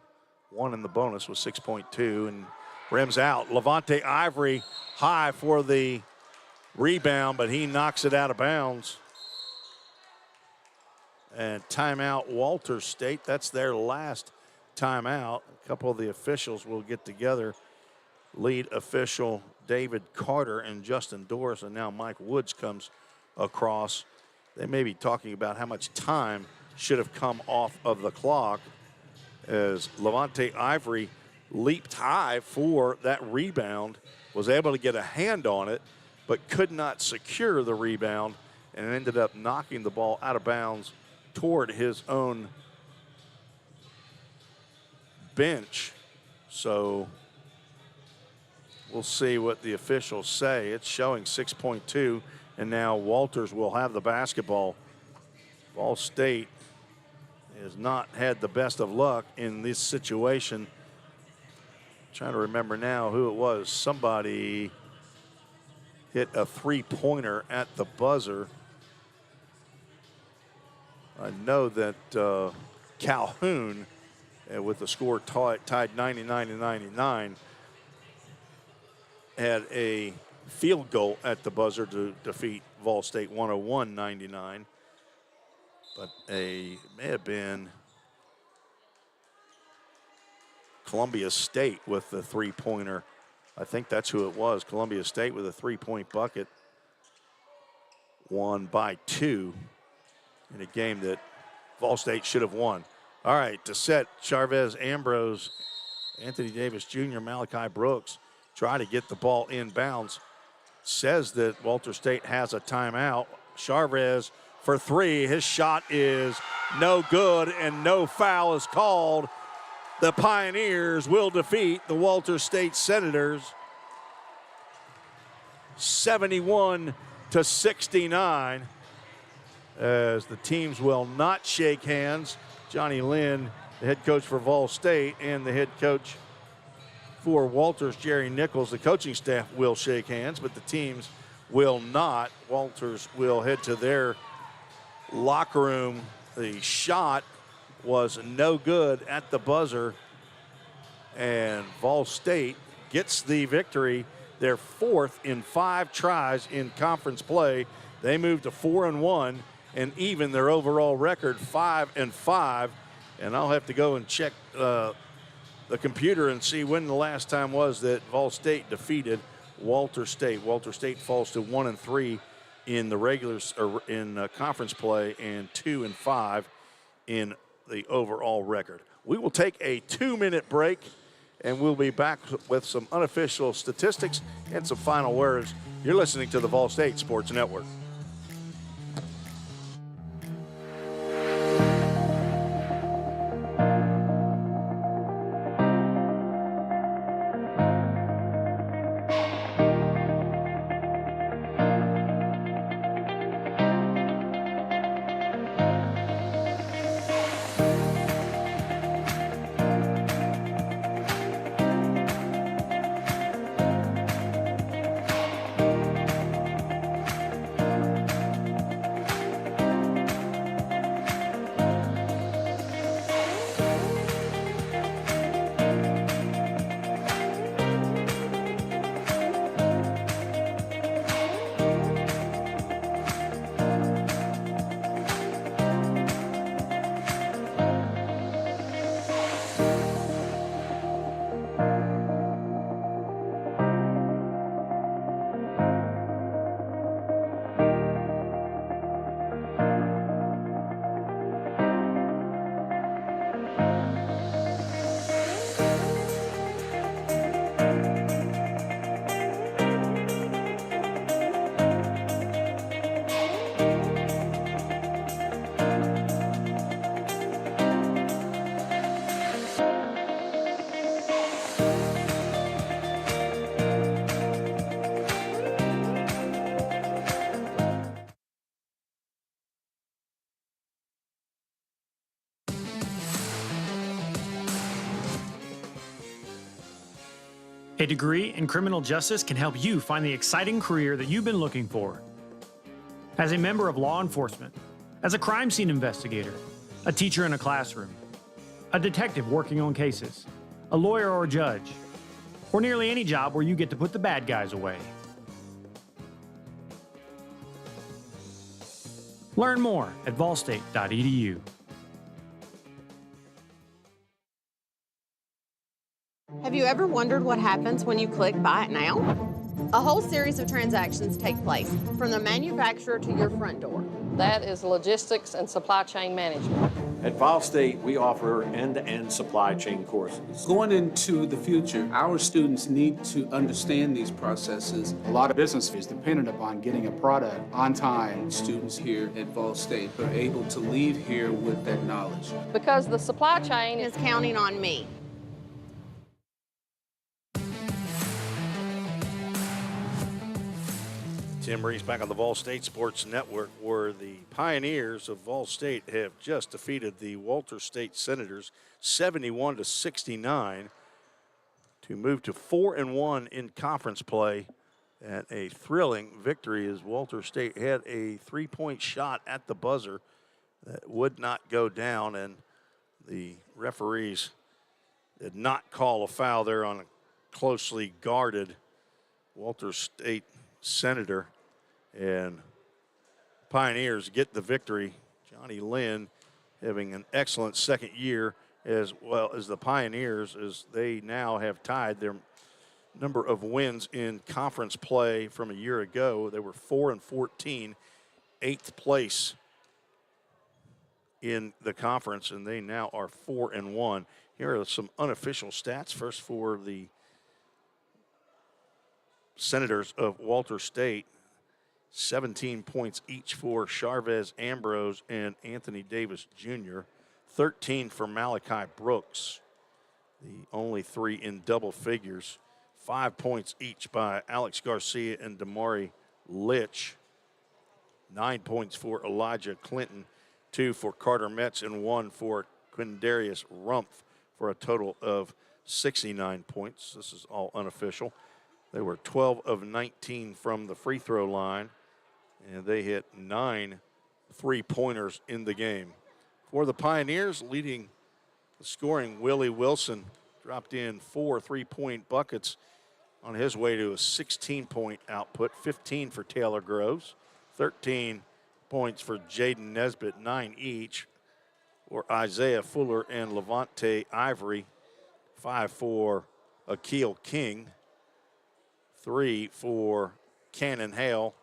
Speaker 1: 1 in the bonus was 6.2 and rims out. Levante Ivory high for the rebound, but he knocks it out of bounds. And timeout Walter State. That's their last timeout. A couple of the officials will get together. Lead official David Carter and Justin Doris, and now Mike Woods comes across. They may be talking about how much time should have come off of the clock, as Levante Ivory leaped high for that rebound, was able to get a hand on it, but could not secure the rebound, and ended up knocking the ball out of bounds toward his own bench. So we'll see what the officials say. It's showing 6.2, and now Walters will have the basketball. Vol State has not had the best of luck in this situation. Trying to remember now who it was. Somebody hit a three-pointer at the buzzer. I know that Calhoun, with the score tied 99-99, had a field goal at the buzzer to defeat VolState 101-99. But it may have been Columbia State with the three-pointer. I think that's who it was. Columbia State with a three-point bucket. Won by 2 in a game that VolState should have won. All right, to set, Chavez Ambrose, Anthony Davis Jr., Malachi Brooks try to get the ball inbounds. Says that Walter State has a timeout. Chavez for 3. His shot is no good, and no foul is called. The Pioneers will defeat the Walter State Senators 71-69, as the teams will not shake hands. Johnny Lynn, the head coach for Vol State, and the head coach for Walters, Jerry Nichols, the coaching staff will shake hands, but the teams will not. Walters will head to their locker room. The shot was no good at the buzzer, and Vol State gets the victory. Their 4th in 5 tries in conference play. They move to 4-1 and even their overall record 5-5. And I'll have to go and check the computer and see when the last time was that Vol State defeated Walter State. Walter State falls to 1-3 in the regulars or in conference play, and 2-5 in the overall record. We will take a 2-minute break, and we'll be back with some unofficial statistics and some final words. You're listening to the Vol State Sports Network.
Speaker 16: A degree in criminal justice can help you find the exciting career that you've been looking for. As a member of law enforcement, as a crime scene investigator, a teacher in a classroom, a detective working on cases, a lawyer or a judge, or nearly any job where you get to put the bad guys away. Learn more at volstate.edu.
Speaker 17: Have you ever wondered what happens when you click Buy It Now? A whole series of transactions take place, from the manufacturer to your front door.
Speaker 4: That is logistics and supply chain management.
Speaker 18: At VolState, we offer end-to-end supply chain courses.
Speaker 19: Going into the future, our students need to understand these processes. A lot of business is dependent upon getting a product on time. Students here at VolState are able to leave here with that knowledge.
Speaker 4: Because the supply chain
Speaker 17: is counting on me.
Speaker 1: Tim Reese back on the Vol State Sports Network, where the Pioneers of Vol State have just defeated the Walter State Senators 71-69 to move to 4-1 in conference play, and a thrilling victory as Walter State had a three-point shot at the buzzer that would not go down, and the referees did not call a foul there on a closely guarded Walter State Senator, and Pioneers get the victory. Johnny Lynn having an excellent second year, as well as the Pioneers, as they now have tied their number of wins in conference play from a year ago. They were 4-14, 8th place in the conference, and they now are 4-1. Here are some unofficial stats. First for the Senators of Walter State, 17 points each for Charvez Ambrose and Anthony Davis Jr., 13 for Malachi Brooks, the only 3 in double figures, 5 points each by Alex Garcia and Damari Litch, 9 points for Elijah Clinton, 2 for Carter Metz, and 1 for Quindarius Rumpf, for a total of 69 points. This is all unofficial. They were 12 of 19 from the free throw line, and they hit 9 3-pointers in the game. For the Pioneers, leading the scoring, Willie Wilson dropped in 4 3-point buckets on his way to a 16-point output, 15 for Taylor Groves, 13 points for Jaden Nesbitt, 9 each for Isaiah Fuller and Levante Ivory, 5 for Akil King, 3 for Cannon Hale,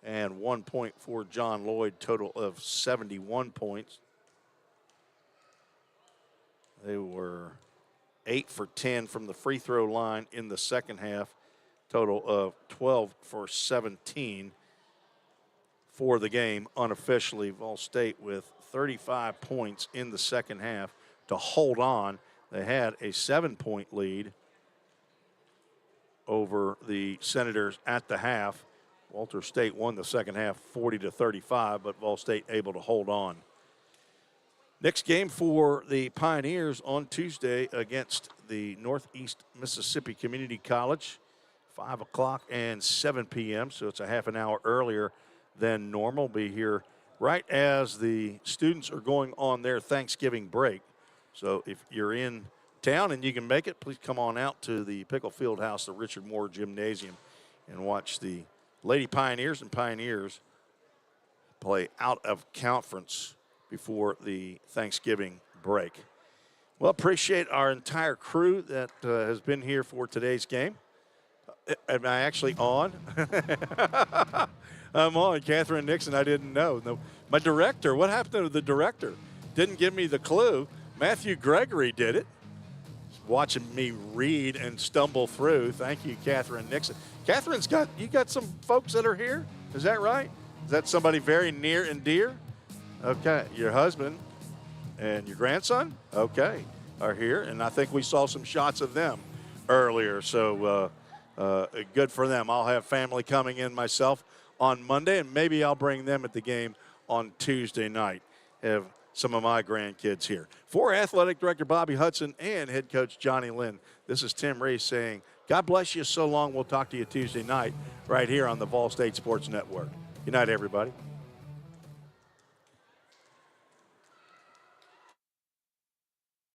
Speaker 1: and 1 point for John Lloyd, total of 71 points. They were 8 for 10 from the free throw line in the second half, total of 12 for 17 for the game. Unofficially, Vol State with 35 points in the second half to hold on. They had a 7-point lead over the Senators at the half. Walter State won the second half 40-35, but Vol State able to hold on. Next game for the Pioneers on Tuesday against the Northeast Mississippi Community College, 5 o'clock and 7 p.m., so it's a half an hour earlier than normal. Be here right as the students are going on their Thanksgiving break. So if you're in town and you can make it, please come on out to the Pickle Field House, the Richard Moore Gymnasium, and watch the Lady Pioneers and Pioneers play out of conference before the Thanksgiving break. Well, appreciate our entire crew that has been here for today's game. Am I actually on? I'm on. Catherine Nixon, I didn't know. No, my director, what happened to the director? Didn't give me the clue. Matthew Gregory did it. Watching me read and stumble through. Thank you, Catherine Nixon. Catherine's you got some folks that are here? Is that right? Is that somebody very near and dear? Okay, your husband and your grandson, okay, are here. And I think we saw some shots of them earlier, so good for them. I'll have family coming in myself on Monday, and maybe I'll bring them at the game on Tuesday night. Have some of my grandkids here. For Athletic Director Bobby Hudson and Head Coach Johnny Lynn, this is Tim Reese saying, God bless you so long. We'll talk to you Tuesday night right here on the VolState Sports Network. Good night, everybody.